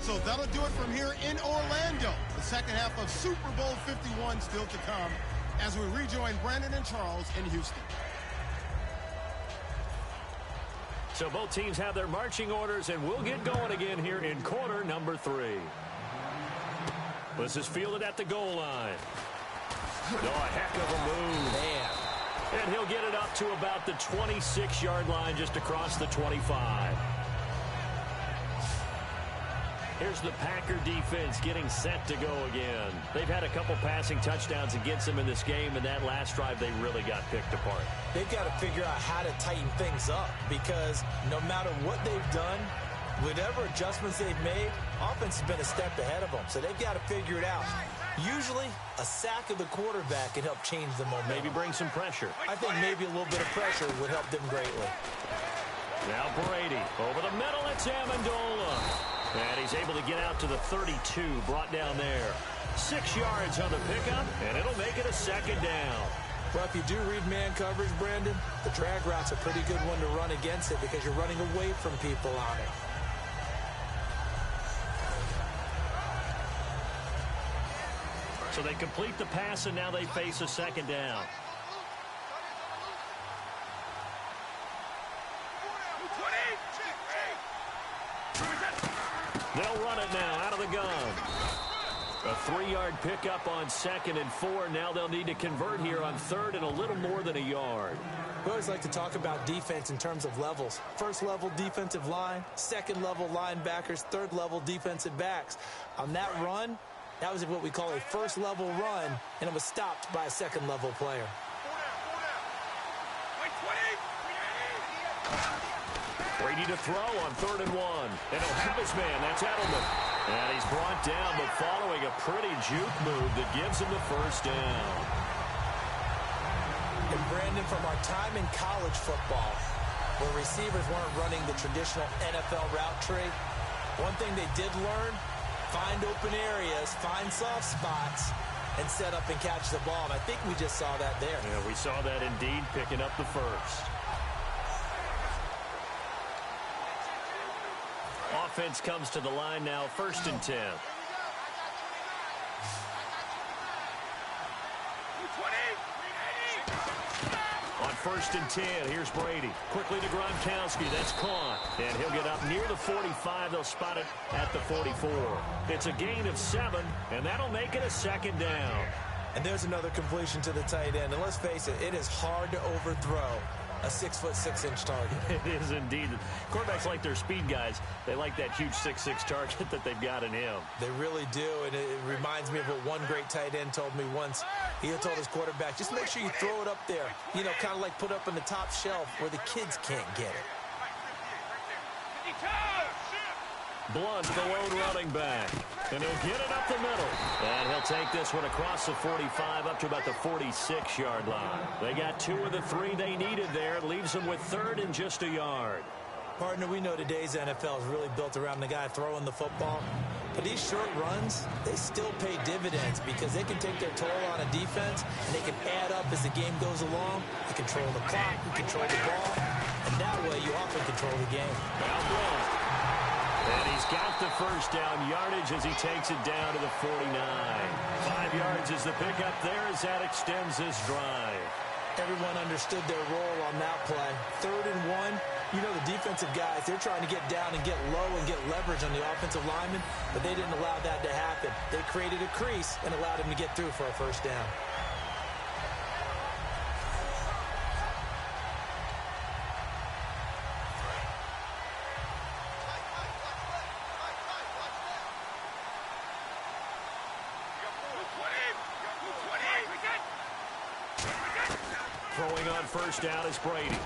So that'll do it from here in Orlando. The second half of Super Bowl 51 still to come as we rejoin Brandon and Charles in Houston. So both teams have their marching orders, and we'll get going again here in quarter number 3. This is fielded at the goal line. Oh, a heck of a move. Man. And he'll get it up to about the 26-yard line, just across the 25. Here's the Packer defense getting set to go again. They've had a couple passing touchdowns against them in this game, and that last drive they really got picked apart. They've got to figure out how to tighten things up, because no matter what they've done, whatever adjustments they've made, offense has been a step ahead of them. So they've got to figure it out. Usually, a sack of the quarterback can help change the momentum. Maybe bring some pressure. I think maybe a little bit of pressure would help them greatly. Now Brady over the middle. It's Amendola. And he's able to get out to the 32, brought down there. 6 yards on the pickup, and it'll make it a second down. Well, if you do read man coverage, Brandon, the drag route's a pretty good one to run against it because you're running away from people on it. So they complete the pass, and now they face a second down. They'll run it now out of the gun. A 3-yard pickup on 2nd and 4. Now they'll need to convert here on 3rd and a little more than a yard. We always like to talk about defense in terms of levels. First level defensive line, second level linebackers, third level defensive backs. On that run, that was what we call a first level run, and it was stopped by a second level player. Brady to throw on 3rd and 1. And he'll have his man. That's Edelman. And he's brought down, but following a pretty juke move that gives him the first down. And Brandon, from our time in college football, where receivers weren't running the traditional NFL route tree, one thing they did learn, find open areas, find soft spots, and set up and catch the ball. And I think we just saw that there. Yeah, we saw that indeed, picking up the first. Offense comes to the line now, 1st and 10. On 1st and 10, here's Brady. Quickly to Gronkowski. That's caught. And he'll get up near the 45. They'll spot it at the 44. It's a gain of 7, and that'll make it a second down. And there's another completion to the tight end. And let's face it, it is hard to overthrow a 6'6" target. It is indeed. Quarterbacks like their speed guys. They like that huge 6'6" target that they've got in him. They really do, and it reminds me of what one great tight end told me once. He told his quarterback, just make sure you throw it up there. You know, kind of like put up on the top shelf where the kids can't get it. Blunt, the lone running back. And he'll get it up the middle. And he'll take this one across the 45 up to about the 46-yard line. They got 2 of the 3 they needed there. It leaves them with 3rd and just a yard. Partner, we know today's NFL is really built around the guy throwing the football. But these short runs, they still pay dividends because they can take their toll on a defense, and they can add up as the game goes along. You control the clock, you control the ball, and that way you often control the game. Now Blunt. And he's got the first down yardage as he takes it down to the 49. 5 yards is the pickup there as that extends this drive. Everyone understood their role on that play. 3rd and 1. You know, the defensive guys, they're trying to get down and get low and get leverage on the offensive lineman, but they didn't allow that to happen. They created a crease and allowed him to get through for a first down. Throwing on first down is Brady.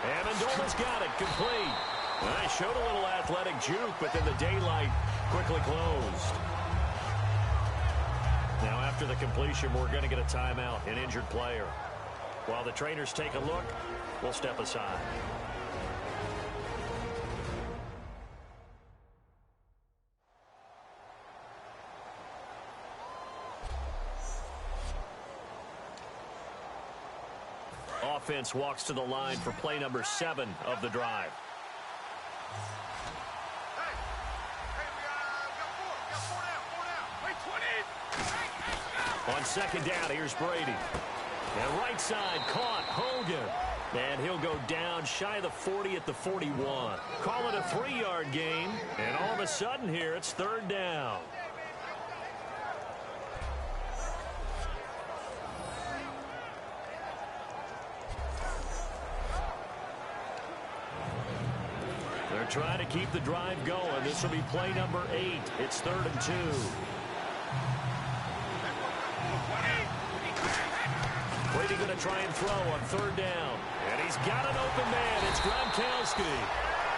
Amendola's got it, complete. I showed a little athletic juke, but then the daylight quickly closed. Now after the completion, we're going to get a timeout, an injured player. While the trainers take a look, we'll step aside. Offense walks to the line for play number 7 of the drive. On second down, here's Brady. And right side caught, Hogan. And he'll go down shy of the 40 at the 41. Call it a 3-yard gain. And all of a sudden here, it's 3rd down. Trying to keep the drive going. This will be play number 8. It's 3rd and 2. Brady going to try and throw on 3rd down. And he's got an open man. It's Gronkowski.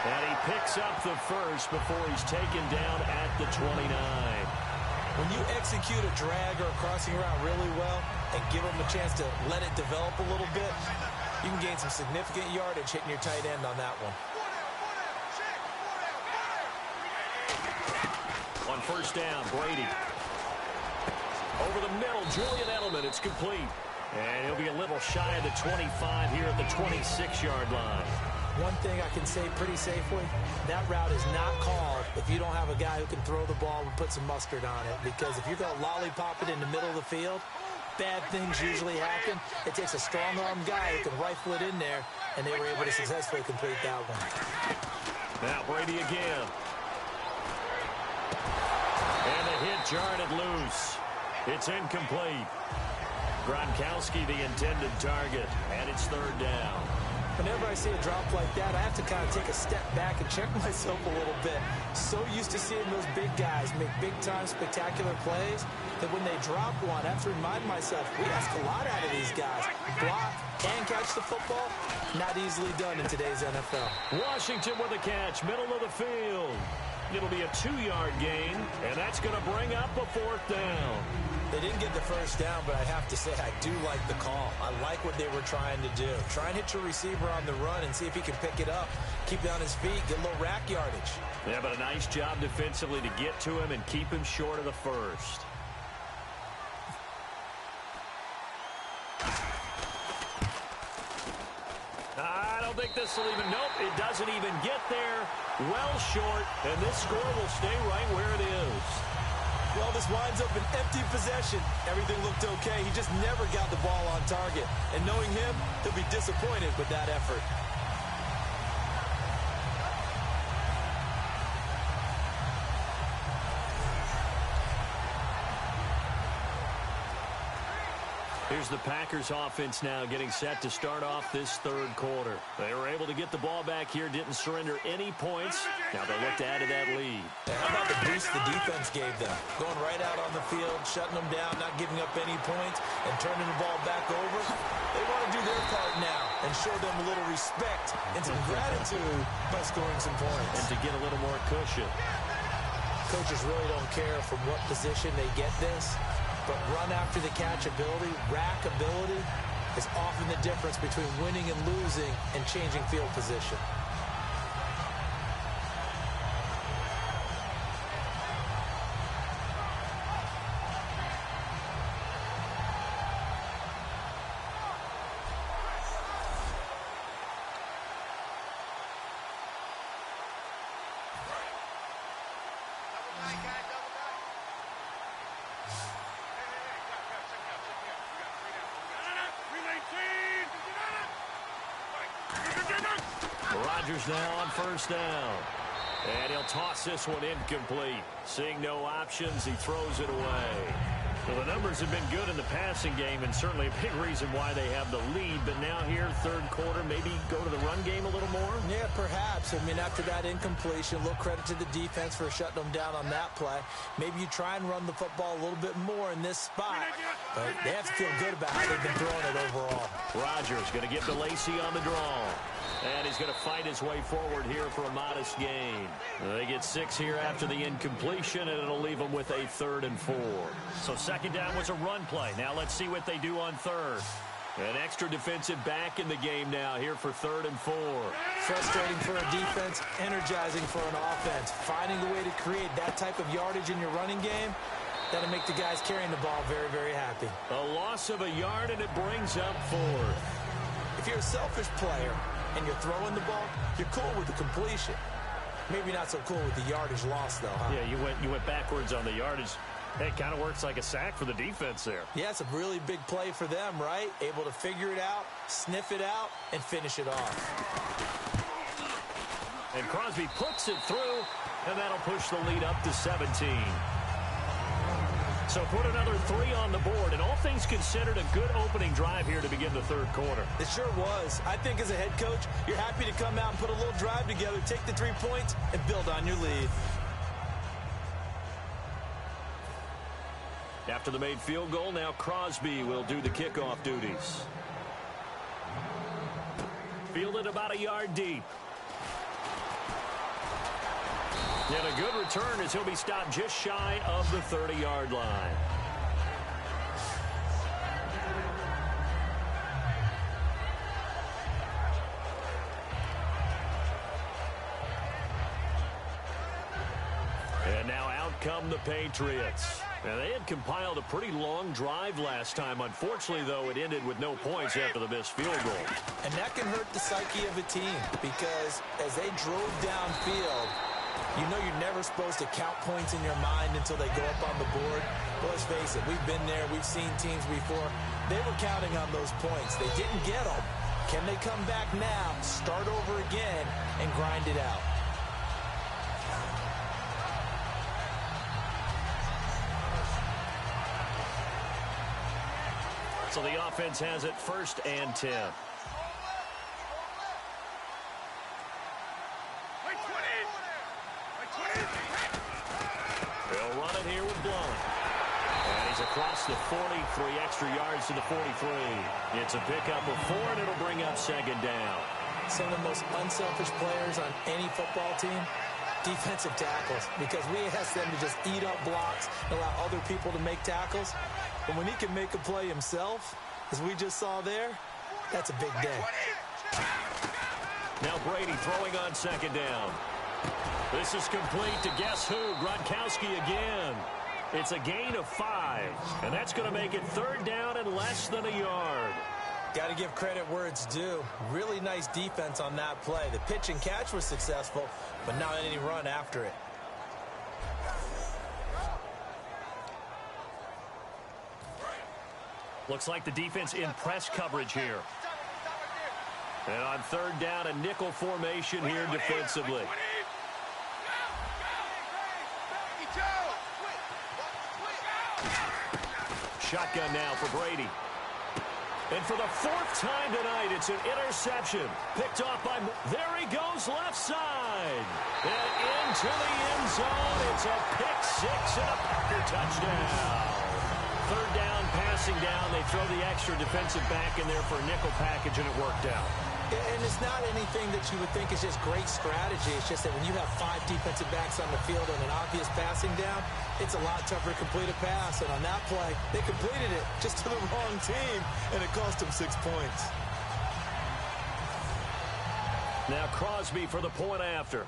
And he picks up the first before he's taken down at the 29. When you execute a drag or a crossing route really well and give them a chance to let it develop a little bit, you can gain some significant yardage hitting your tight end on that one. On first down, Brady. Over the middle, Julian Edelman. It's complete. And he'll be a little shy of the 25 here at the 26-yard line. One thing I can say pretty safely, that route is not called if you don't have a guy who can throw the ball and put some mustard on it. Because if you're going to lollipop it in the middle of the field, bad things usually happen. It takes a strong-arm guy who can rifle it in there, and they were able to successfully complete that one. Now Brady again. And the hit jarred it loose. It's incomplete. Gronkowski the intended target, and it's third down. Whenever I see a drop like that, I have to kind of take a step back and check myself a little bit. So used to seeing those big guys make big-time spectacular plays that when they drop one, I have to remind myself, we ask a lot out of these guys. Block and catch the football, not easily done in today's NFL. Washington with a catch, middle of the field. It'll be a 2-yard gain, and that's going to bring up a fourth down. They didn't get the first down, but I have to say I do like the call. I like what they were trying to do. Try and hit your receiver on the run and see if he can pick it up. Keep it on his feet, get a little rack yardage. Yeah, but a nice job defensively to get to him and keep him short of the first. I don't think this will even, nope, it doesn't even get there. Well short, and this score will stay right where it is. Well, this winds up an empty possession. Everything looked okay. He just never got the ball on target. And knowing him, he'll be disappointed with that effort. Here's the Packers offense now getting set to start off this third quarter. They were able to get the ball back here, didn't surrender any points. Now they look to add to that lead. How about the boost the defense gave them? Going right out on the field, shutting them down, not giving up any points, and turning the ball back over. They want to do their part now and show them a little respect and some gratitude by scoring some points. And to get a little more cushion. Coaches really don't care from what position they get this. But run after the catch ability, rack ability, is often the difference between winning and losing and changing field position. Rodgers now on first down. And he'll toss this one incomplete. Seeing no options, he throws it away. Well, the numbers have been good in the passing game and certainly a big reason why they have the lead. But now here, third quarter, maybe go to the run game a little more? Yeah, perhaps. I mean, after that incompletion, a little credit to the defense for shutting them down on that play. Maybe you try and run the football a little bit more in this spot. But they have to feel good about how they've been throwing it overall. Rodgers going to give to Lacy on the draw. And he's going to fight his way forward here for a modest gain. They get 6 here after the incompletion, and it'll leave them with a 3rd and 4. So second down was a run play. Now let's see what they do on third. An extra defensive back in the game now here for 3rd and 4. Frustrating for a defense, energizing for an offense. Finding a way to create that type of yardage in your running game, that'll make the guys carrying the ball very, very happy. A loss of a yard, and it brings up 4th. If you're a selfish player and you're throwing the ball, you're cool with the completion. Maybe not so cool with the yardage loss, though, huh? Yeah, you went backwards on the yardage. It kind of works like a sack for the defense there. Yeah, it's a really big play for them, right? Able to figure it out, sniff it out, and finish it off. And Crosby puts it through, and that'll push the lead up to 17. So put another 3 on the board, and all things considered, a good opening drive here to begin the third quarter. It sure was. I think as a head coach, you're happy to come out and put a little drive together, take the 3 points, and build on your lead. After the made field goal, now Crosby will do the kickoff duties. Fielded about a yard deep. And a good return as he'll be stopped just shy of the 30-yard line. And now out come the Patriots. Now, they had compiled a pretty long drive last time. Unfortunately, though, it ended with no points after the missed field goal. And that can hurt the psyche of a team because as they drove downfield, you know you're never supposed to count points in your mind until they go up on the board. But let's face it, we've been there. We've seen teams before. They were counting on those points. They didn't get them. Can they come back now, start over again, and grind it out? So the offense has it 1st and 10. They'll run it here with Blount. And he's across the 40, 3 extra yards to the 43. It's a pickup of 4, and it'll bring up 2nd down. Some of the most unselfish players on any football team, defensive tackles, because we ask them to just eat up blocks and allow other people to make tackles. But when he can make a play himself, as we just saw there, that's a big day. Now Brady throwing on 2nd down. This is complete to guess who? Gronkowski again. It's a gain of 5, and that's going to make it 3rd down and less than a yard. Got to give credit where it's due. Really nice defense on that play. The pitch and catch was successful, but not any run after it. Looks like the defense in press coverage here. And on 3rd down, a nickel formation here defensively. Shotgun now for Brady. And for the 4th time tonight, it's an interception. Picked off by... There he goes, left side. And into the end zone. It's a pick 6 and a Packer touchdown. 3rd down, passing down. They throw the extra defensive back in there for a nickel package, and it worked out. And it's not anything that you would think is just great strategy. It's just that when you have 5 defensive backs on the field and an obvious passing down, it's a lot tougher to complete a pass. And on that play, they completed it just to the wrong team, and it cost them 6 points. Now Crosby for the point after.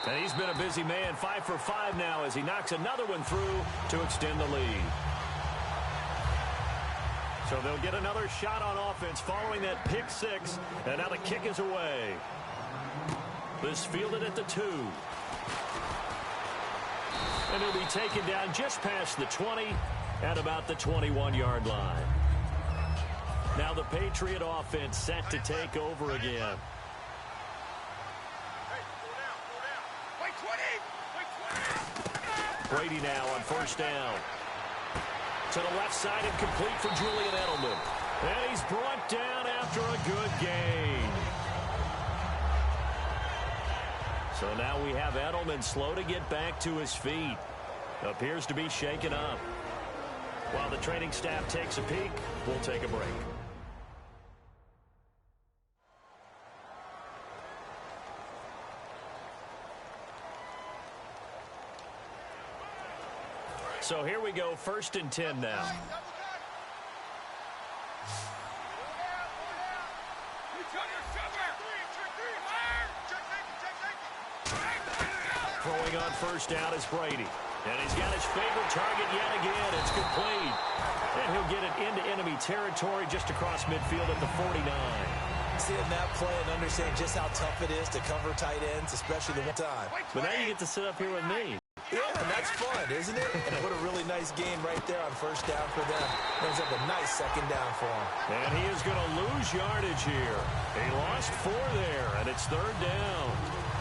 And he's been a busy man, 5 for 5 now as he knocks another one through to extend the lead. So they'll get another shot on offense following that pick 6, and now the kick is away. This fielded at the 2. And he'll be taken down just past the 20 at about the 21-yard line. Now the Patriot offense set to take over again. Brady now on 1st down. To the left side and complete for Julian Edelman. And he's brought down after a good gain. So now we have Edelman slow to get back to his feet. Appears to be shaken up. While the training staff takes a peek, we'll take a break. So here we go, 1st and 10 now. Throwing on 1st down is Brady. And he's got his favorite target yet again. It's complete. And he'll get it into enemy territory just across midfield at the 49. Seeing that play and understanding just how tough it is to cover tight ends, especially the one time. But now you get to sit up here with me. Yeah, that's fun, isn't it? And what a really nice game right there on 1st down for them. Brings up a nice 2nd down for him. And he is going to lose yardage here. He lost 4 there, and it's 3rd down.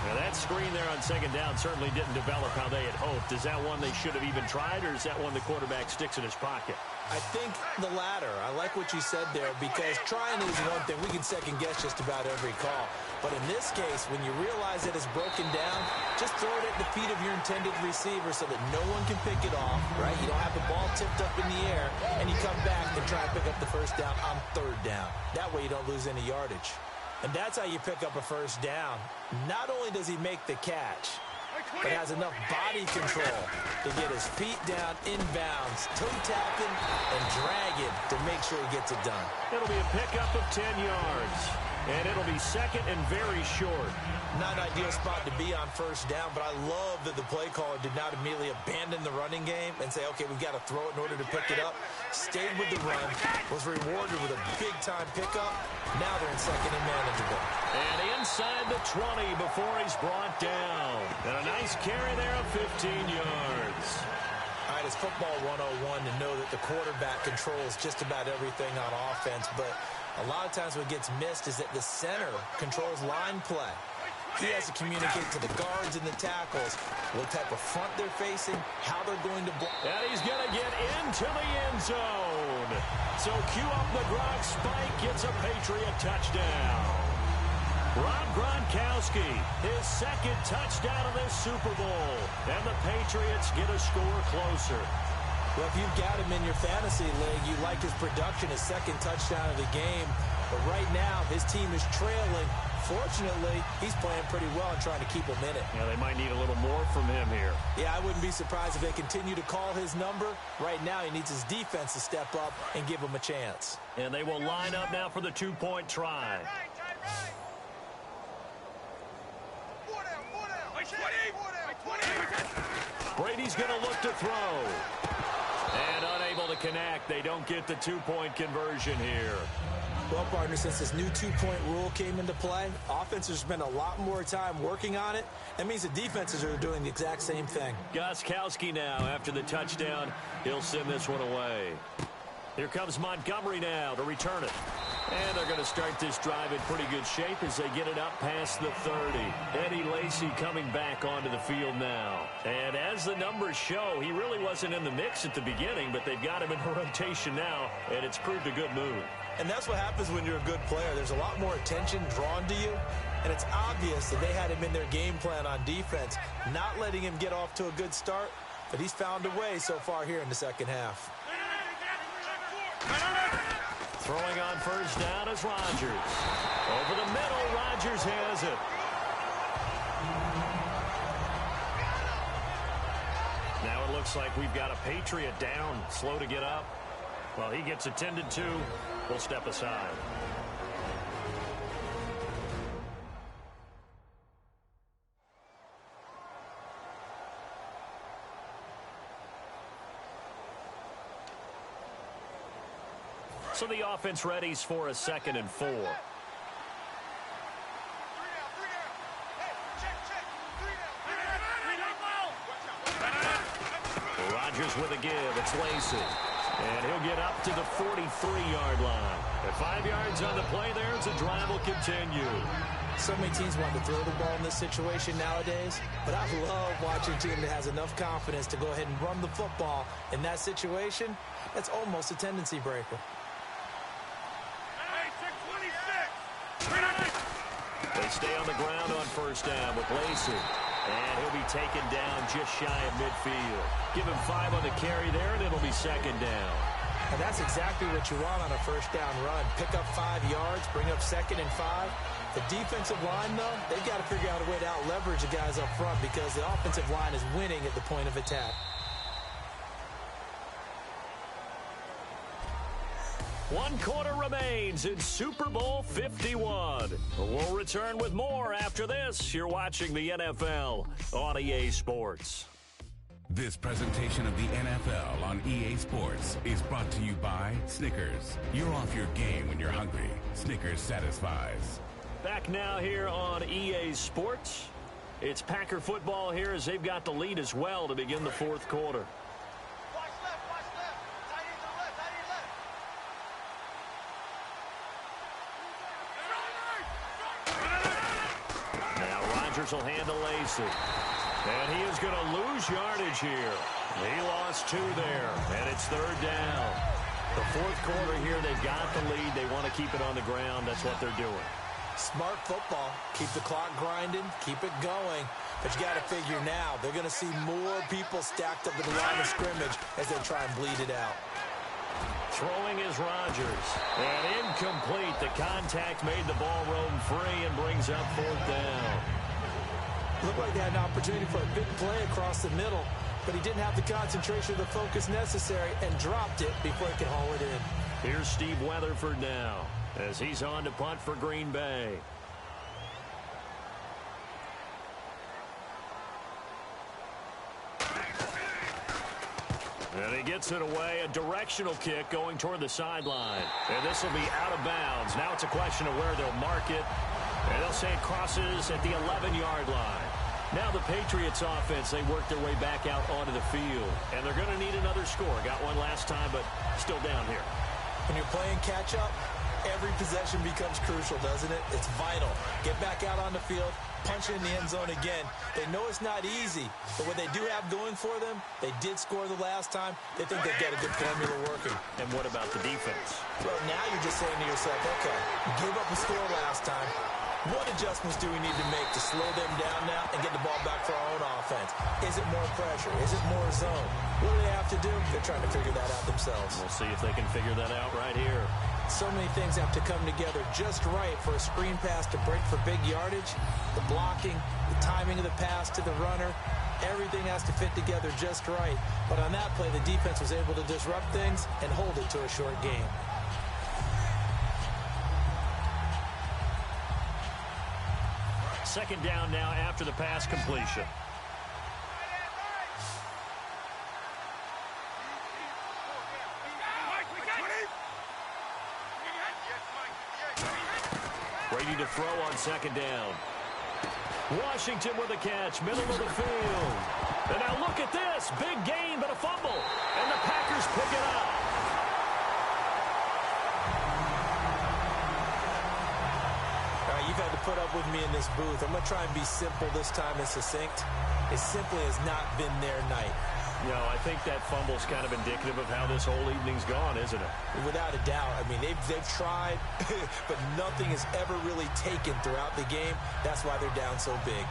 Now that screen there on 2nd down certainly didn't develop how they had hoped. Is that one they should have even tried, or is that one the quarterback sticks in his pocket? I think the latter. I like what you said there because trying is one thing. We can second guess just about every call. But in this case, when you realize that it's broken down, just throw it at the feet of your intended receiver so that no one can pick it off, right? You don't have the ball tipped up in the air, and you come back and try and pick up the 1st down on 3rd down. That way you don't lose any yardage. And that's how you pick up a 1st down. Not only does he make the catch, but has enough body control to get his feet down inbounds, toe tapping and dragging to make sure he gets it done. It'll be a pickup of 10 yards. and it'll be second and very short. Not an ideal spot to be on first down, but I love that the play caller did not immediately abandon the running game and say, okay, we've got to throw it in order to pick it up. Stayed with the run, was rewarded with a big-time pickup. Now they're in second and manageable. And inside the 20 before he's brought down. And a nice carry there of 15 yards. All right, it's football 101 to know that the quarterback controls just about everything on offense, but a lot of times what gets missed is that the center controls line play. He has to communicate to the guards and the tackles what type of front they're facing, how they're going to block. And he's going to get into the end zone. So cue up the Gronk spike, gets a Patriot touchdown. Rob Gronkowski, his second touchdown of this Super Bowl. And the Patriots get a score closer. Well, if you've got him in your fantasy league, you like his production, his second touchdown of the game. But right now, his team is trailing. Fortunately, he's playing pretty well and trying to keep him in it. Yeah, they might need a little more from him here. Yeah, I wouldn't be surprised if they continue to call his number. Right now, he needs his defense to step up and give him a chance. And they will line up now for the two-point try. Brady's going to look to throw. And unable to connect. They don't get the two-point conversion here. Well, partner, since this new two-point rule came into play, offenses spend a lot more time working on it. That means the defenses are doing the exact same thing. Gostkowski now after the touchdown. He'll send this one away. Here comes Montgomery now to return it. And they're going to start this drive in pretty good shape as they get it up past the 30. Eddie Lacy coming back onto the field now. And as the numbers show, he really wasn't in the mix at the beginning, but they've got him in rotation now, and it's proved a good move. And that's what happens when you're a good player. There's a lot more attention drawn to you, and it's obvious that they had him in their game plan on defense, not letting him get off to a good start, but he's found a way so far here in the second half. Throwing on first down is Rodgers. Over the middle, Rodgers has it. Now it looks like we've got a Patriot down, slow to get up. Well, he gets attended to. We'll step aside. So the offense readies for a 2nd and 4. Rodgers with a give. It's Lacy. And he'll get up to the 43-yard line. At 5 yards on the play there, the drive will continue. So many teams want to throw the ball in this situation nowadays, but I love watching a team that has enough confidence to go ahead and run the football. In that situation, that's almost a tendency breaker. They stay on the ground on first down with Lacy. And he'll be taken down just shy of midfield. Give him 5 on the carry there, and it'll be 2nd down. And that's exactly what you want on a first down run. Pick up 5 yards, bring up 2nd and 5. The defensive line, though, they've got to figure out a way to out-leverage the guys up front because the offensive line is winning at the point of attack. One quarter remains in Super Bowl 51. We'll return with more after this. You're watching the NFL on EA Sports. This presentation of the NFL on EA Sports is brought to you by Snickers. You're off your game when you're hungry. Snickers satisfies. Back now here on EA Sports. It's Packer football here as they've got the lead as well to begin the fourth quarter. Will handle Lacy. And he is going to lose yardage here. He lost 2 there. And it's 3rd down. The fourth quarter here, they've got the lead. They want to keep it on the ground. That's what they're doing. Smart football. Keep the clock grinding. Keep it going. But you got to figure now, they're going to see more people stacked up at the line of scrimmage as they try and bleed it out. Throwing is Rodgers. And incomplete. The contact made the ball roam free and brings up 4th down. Looked like they had an opportunity for a big play across the middle, but he didn't have the concentration or the focus necessary and dropped it before he could haul it in. Here's Steve Weatherford now. as he's on to punt for Green Bay. And he gets it away, a directional kick going toward the sideline. And this will be out of bounds. Now it's a question of where they'll mark it. And they'll say it crosses at the 11-yard line. Now the Patriots offense, they work their way back out onto the field. And they're going to need another score. Got one last time, but still down here. When you're playing catch-up, every possession becomes crucial, doesn't it? It's vital. Get back out on the field, punch it in the end zone again. They know it's not easy, but what they do have going for them, they did score the last time. They think they've got a good formula working. And what about the defense? Well, now you're just saying to yourself, okay, we gave up a score last time. What adjustments do we need to make to slow them down now and get the ball back for our own offense? Is it more pressure? Is it more zone? What do they have to do? They're trying to figure that out themselves. We'll see if they can figure that out right here. So many things have to come together just right for a screen pass to break for big yardage. The blocking, the timing of the pass to the runner, everything has to fit together just right. But on that play, the defense was able to disrupt things and hold it to a short game. Second down now after the pass completion. Ready to throw on second down. Washington with a catch, middle of the field. And now look at this. Big gain, but a fumble. And the Packers pick it up. You've had to put up with me in this booth. I'm going to try and be simple this time and succinct. It simply has not been their night. No, I think that fumble's kind of indicative of how this whole evening's gone, isn't it? Without a doubt. I mean, they've tried, but nothing is ever really taken throughout the game. That's why they're down so big.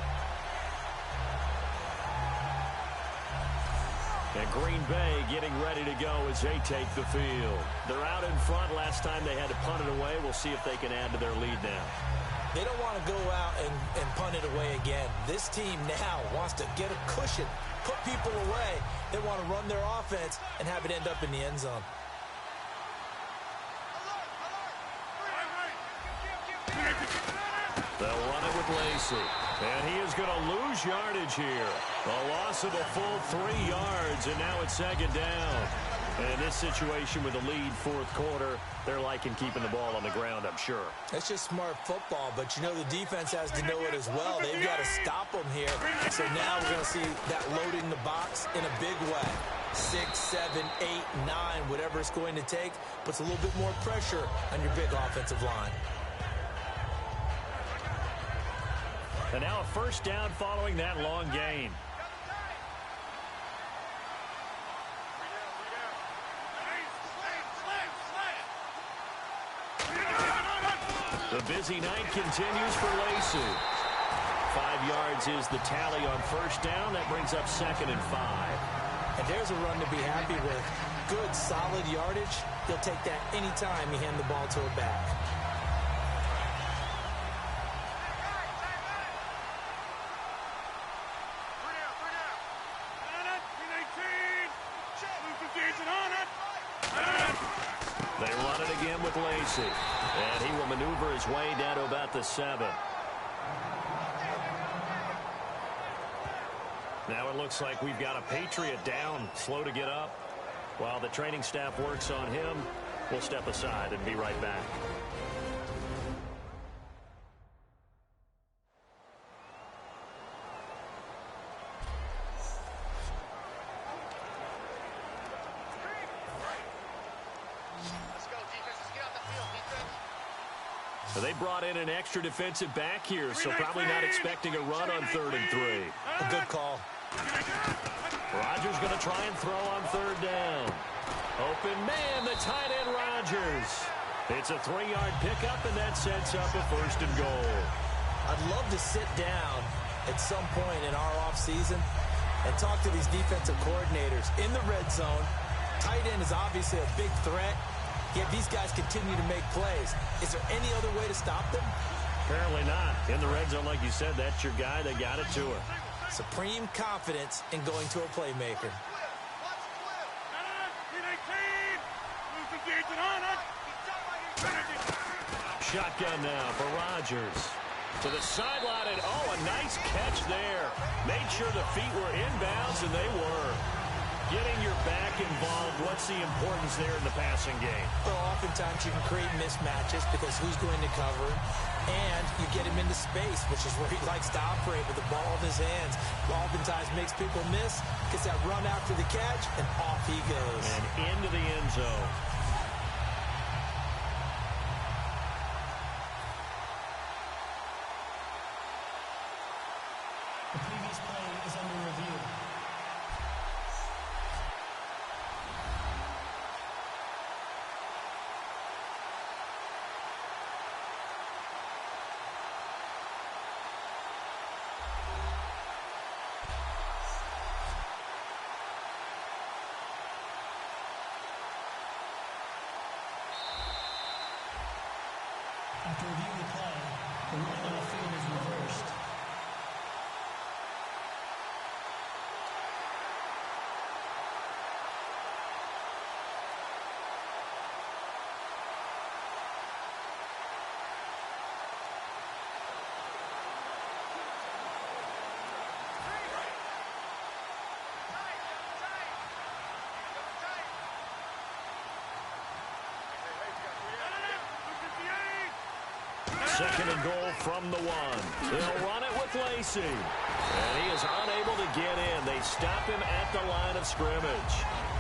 And Green Bay getting ready to go as they take the field. They're out in front. Last time they had to punt it away. We'll see if they can add to their lead now. They don't want to go out and punt it away again. This team now wants to get a cushion, put people away. They want to run their offense and have it end up in the end zone. They'll run it with Lacey. And he is going to lose yardage here. A loss of a full 3 yards, and now it's second down. And in this situation with the lead fourth quarter, they're liking keeping the ball on the ground, I'm sure. That's just smart football, but you know the defense has to know it as well. They've got to stop them here. So now we're going to see that loading the box in a big way. 6, 7, 8, 9, whatever it's going to take, puts a little bit more pressure on your big offensive line. And now a first down following that long gain. The busy night continues for Lacey. 5 yards is the tally on first down. That brings up 2nd and 5. And there's a run to be happy with. Good, solid yardage. He'll take that anytime you hand the ball to a back. They run it again with Lacey. And he will maneuver his way down to about the 7. Now it looks like we've got a Patriot down, slow to get up. While the training staff works on him, we'll step aside and be right back. They brought in an extra defensive back here, so probably not expecting a run on 3rd and 3. A good call. Rodgers going to try and throw on 3rd down. Open man, the tight end Rodgers. It's a 3-yard pickup, and that sets up a 1st and goal. I'd love to sit down at some point in our offseason and talk to these defensive coordinators. In the red zone, tight end is obviously a big threat. Yet these guys continue to make plays. Is there any other way to stop them? Apparently not. In the red zone, like you said, that's your guy. They got it to him. Supreme confidence in going to a playmaker. shotgun now for Rodgers. To the sideline, and a nice catch there. Made sure the feet were inbounds, and they were. Getting your back involved, what's the importance there in the passing game? Well, oftentimes you can create mismatches because who's going to cover, and you get him into space, which is where he likes to operate with the ball in his hands. Oftentimes makes people miss, gets that run after the catch, and off he goes. And into the end zone. The previous play is under review. After reviewing the play, the ruling on the field is reversed. Second and goal from the one. They'll run it with Lacey. And he is unable to get in. They stop him at the line of scrimmage.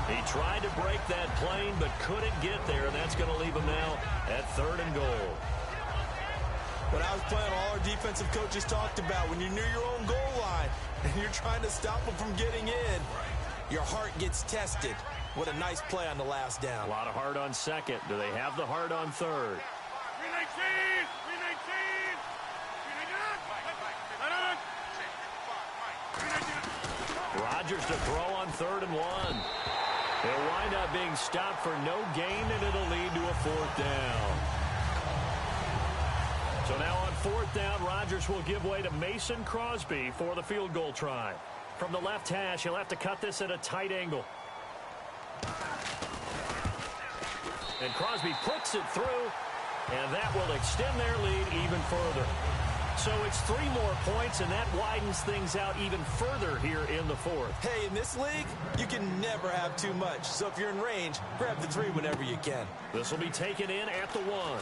He tried to break that plane but couldn't get there, and that's going to leave him now at 3rd and goal. When I was playing, all our defensive coaches talked about when you're near your own goal line and you're trying to stop them from getting in, your heart gets tested. What a nice play on the last down. A lot of heart on second. Do they have the heart on third? Rodgers to throw on 3rd and 1. He'll wind up being stopped for no gain, and it'll lead to a 4th down. So now on 4th down, Rodgers will give way to Mason Crosby for the field goal try. From the left hash, he'll have to cut this at a tight angle. And Crosby puts it through, and that will extend their lead even further. So it's 3 more points, and that widens things out even further here in the 4th. Hey, in this league, you can never have too much. So if you're in range, grab the 3 whenever you can. This will be taken in at the 1.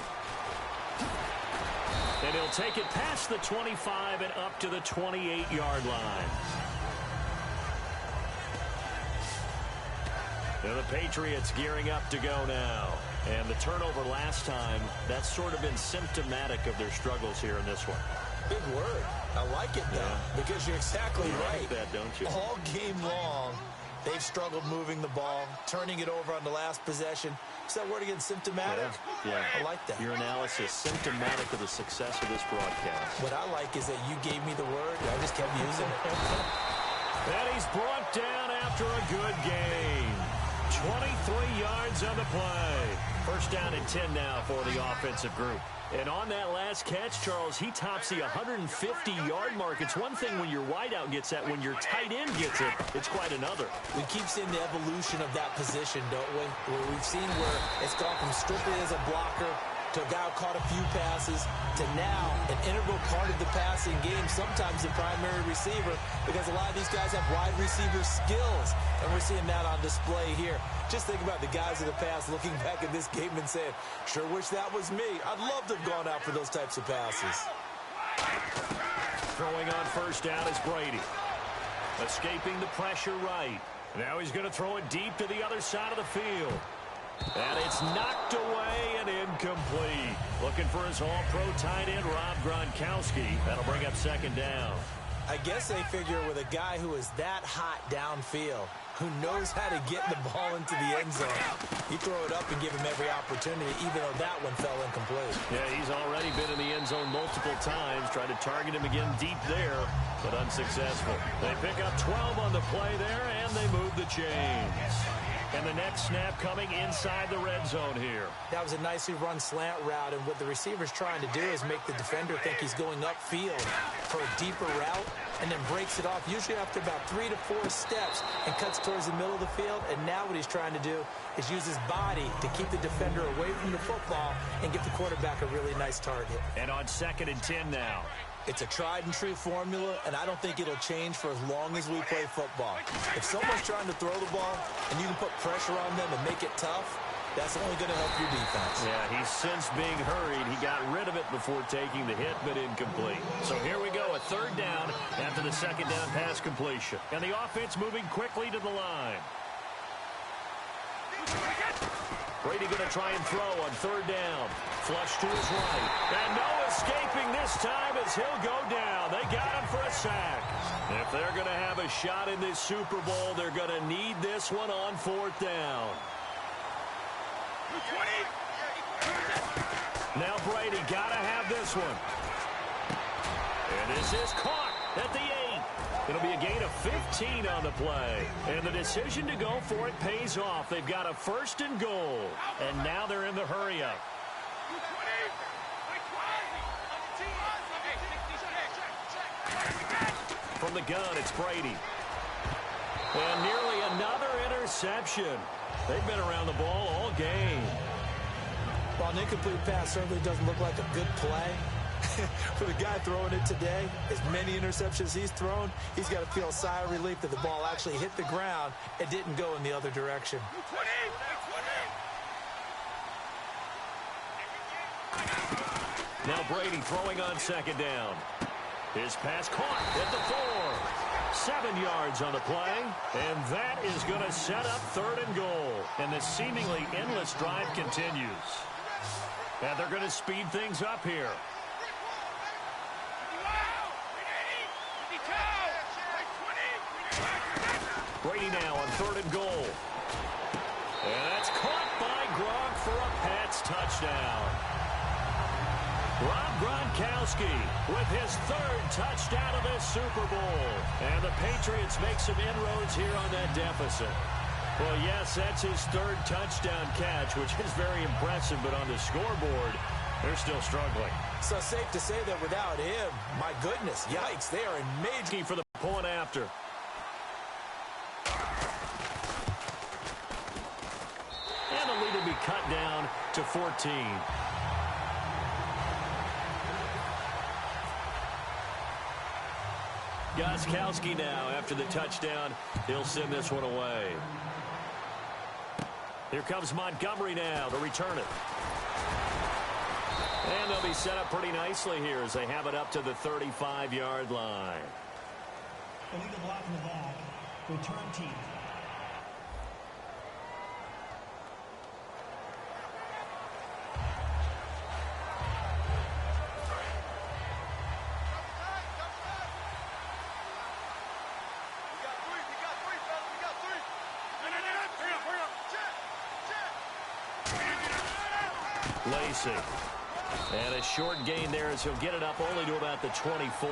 And he'll take it past the 25 and up to the 28-yard line. Now the Patriots gearing up to go now. And the turnover last time, that's sort of been symptomatic of their struggles here in this one. Big word. I like it, though, because you're exactly right. Like that, don't you? All game long, they've struggled moving the ball, turning it over on the last possession. Is that word again, symptomatic? Yeah. I like that. Your analysis, symptomatic of the success of this broadcast. What I like is that you gave me the word, and I just kept using it. And he's brought down after a good game. 23 yards on the play. First down and 10 now for the offensive group. And on that last catch, Charles, he tops the 150-yard mark. It's one thing when your wideout gets that. When your tight end gets it, it's quite another. We keep seeing the evolution of that position, don't we? Where we've seen where it's gone from strictly as a blocker to a guy who caught a few passes to now an integral part of the passing game, sometimes the primary receiver, because a lot of these guys have wide receiver skills, and we're seeing that on display here. Just think about the guys of the past looking back at this game and saying, sure wish that was me. I'd love to have gone out for those types of passes. Throwing on first down is Brady. Escaping the pressure right. Now he's going to throw it deep to the other side of the field. And it's knocked away and incomplete. Looking for his all-pro tight end, Rob Gronkowski. That'll bring up second down. I guess they figure with a guy who is that hot downfield, who knows how to get the ball into the end zone, you throw it up and give him every opportunity, even though that one fell incomplete. Yeah, he's already been in the end zone multiple times, tried to target him again deep there, but unsuccessful. They pick up 12 on the play there, and they move the chains. And the next snap coming inside the red zone here. That was a nicely run slant route, and what the receiver's trying to do is make the defender think he's going upfield for a deeper route. and then breaks it off, usually after about 3 to 4 steps, and cuts towards the middle of the field. And now what he's trying to do is use his body to keep the defender away from the football and give the quarterback a really nice target. And on 2nd and 10 now. It's a tried-and-true formula, and I don't think it'll change for as long as we play football. If someone's trying to throw the ball and you can put pressure on them and make it tough, that's only going to help your defense. Yeah, he's since being hurried. He got rid of it before taking the hit, but incomplete. So here we go, a 3rd down after the 2nd down pass completion. And the offense moving quickly to the line. Brady going to try and throw on 3rd down. Flush to his right. And no escaping this time as he'll go down. They got him for a sack. If they're going to have a shot in this Super Bowl, they're going to need this one on 4th down. Now Brady got to have this one. And this is caught at the 8. It'll be a gain of 15 on the play. And the decision to go for it pays off. They've got a 1st and goal. And now they're in the hurry-up. From the gun, it's Brady. And nearly another interception. They've been around the ball all game. Well, an incomplete pass certainly doesn't look like a good play. For the guy throwing it today, as many interceptions he's thrown, he's got to feel a sigh of relief that the ball actually hit the ground and didn't go in the other direction. Now Brady throwing on 2nd down. His pass caught at the 4. 7 yards on the play, and that is going to set up 3rd and goal. And the seemingly endless drive continues. And they're going to speed things up here. Brady now on 3rd and goal. And that's caught by Gronk for a Pats touchdown. Rob Gronkowski with his 3rd touchdown of this Super Bowl. And the Patriots make some inroads here on that deficit. Well, yes, that's his 3rd touchdown catch, which is very impressive, but on the scoreboard, they're still struggling. So safe to say that without him, my goodness, yikes, they are in major for the point after. And the lead will be cut down to 14. Gostkowski now, after the touchdown, he'll send this one away. Here comes Montgomery now to return it. And they'll be set up pretty nicely here as they have it up to the 35-yard line. Illegal block in the back. Return team. Lacey. And a short gain there as he'll get it up only to about the 24.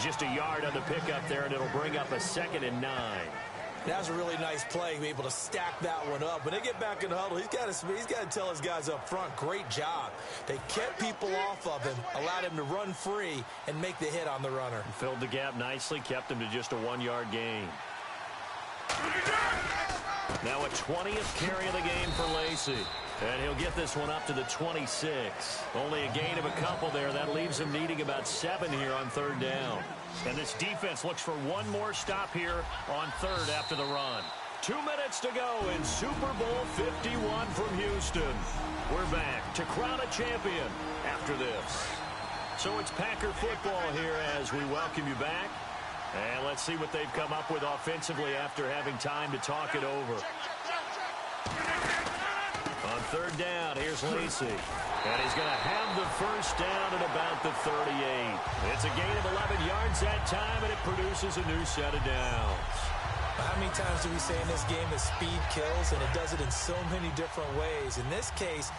Just a yard on the pickup there, and it'll bring up a 2nd and 9. That was a really nice play, be able to stack that one up. When they get back in the huddle, he's got to tell his guys up front, great job. They kept people off of him, allowed him to run free, and make the hit on the runner. Filled the gap nicely, kept him to just a 1-yard gain. Now a 20th carry of the game for Lacey. And he'll get this one up to the 26. Only a gain of a couple there. That leaves him needing about 7 here on 3rd down. And this defense looks for one more stop here on 3rd after the run. 2 minutes to go in Super Bowl 51 from Houston. We're back to crown a champion after this. So it's Packer football here as we welcome you back. And let's see what they've come up with offensively after having time to talk it over. On 3rd down, here's Lacey. And he's going to have the 1st down at about the 38. It's a gain of 11 yards that time, and it produces a new set of downs. How many times do we say in this game that speed kills, and it does it in so many different ways? In this case,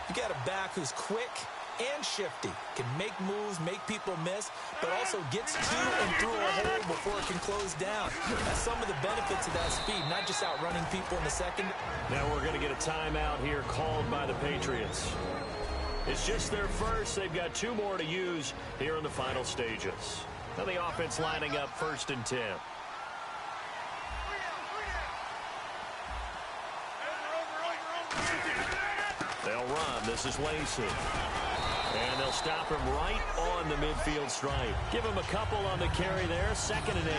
you got a back who's quick and shifty, can make moves, make people miss, but also gets to and through a hole before it can close down. That's some of the benefits of that speed, not just outrunning people in the second. Now we're going to get a timeout here called by the Patriots. It's just their first. They've got 2 more to use here in the final stages. Now the offense lining up 1st and 10. They'll run. This is Lacey. And they'll stop him right on the midfield stripe. Give him a couple on the carry there. 2nd and 8.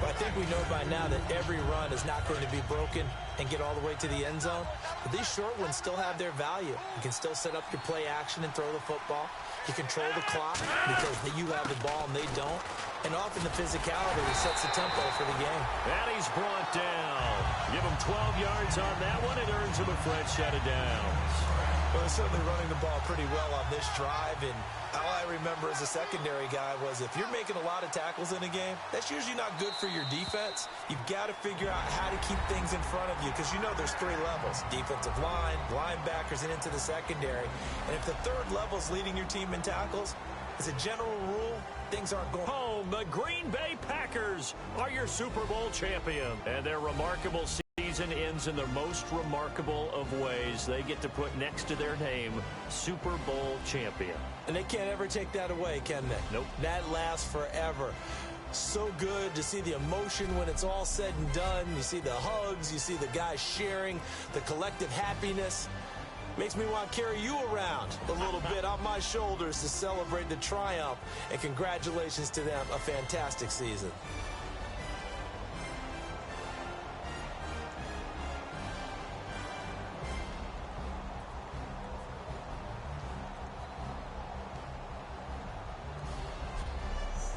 But I think we know by now that every run is not going to be broken and get all the way to the end zone. But these short ones still have their value. You can still set up your play action and throw the football. You control the clock because you have the ball and they don't. And often the physicality sets the tempo for the game. And he's brought down. Give him 12 yards on that one. It earns him a fresh set of downs. Well, they're certainly running the ball pretty well on this drive, and all I remember as a secondary guy was if you're making a lot of tackles in a game, that's usually not good for your defense. You've got to figure out how to keep things in front of you because you know there's 3 levels, defensive line, linebackers, and into the secondary. And if the 3rd level is leading your team in tackles, as a general rule, things aren't going home. The Green Bay Packers are your Super Bowl champion, and their remarkable season ends in the most remarkable of ways. They get to put next to their name Super Bowl champion. And they can't ever take that away, can they? Nope. That lasts forever. So good to see the emotion when it's all said and done. You see the hugs, you see the guys sharing, the collective happiness. Makes me want to carry you around a little bit on my shoulders to celebrate the triumph. And congratulations to them, a fantastic season.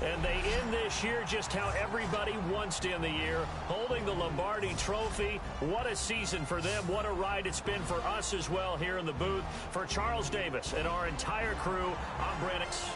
And they end this year just how everybody wants to end the year, holding the Lombardi Trophy. What a season for them. What a ride it's been for us as well here in the booth. For Charles Davis and our entire crew, I'm Brennix.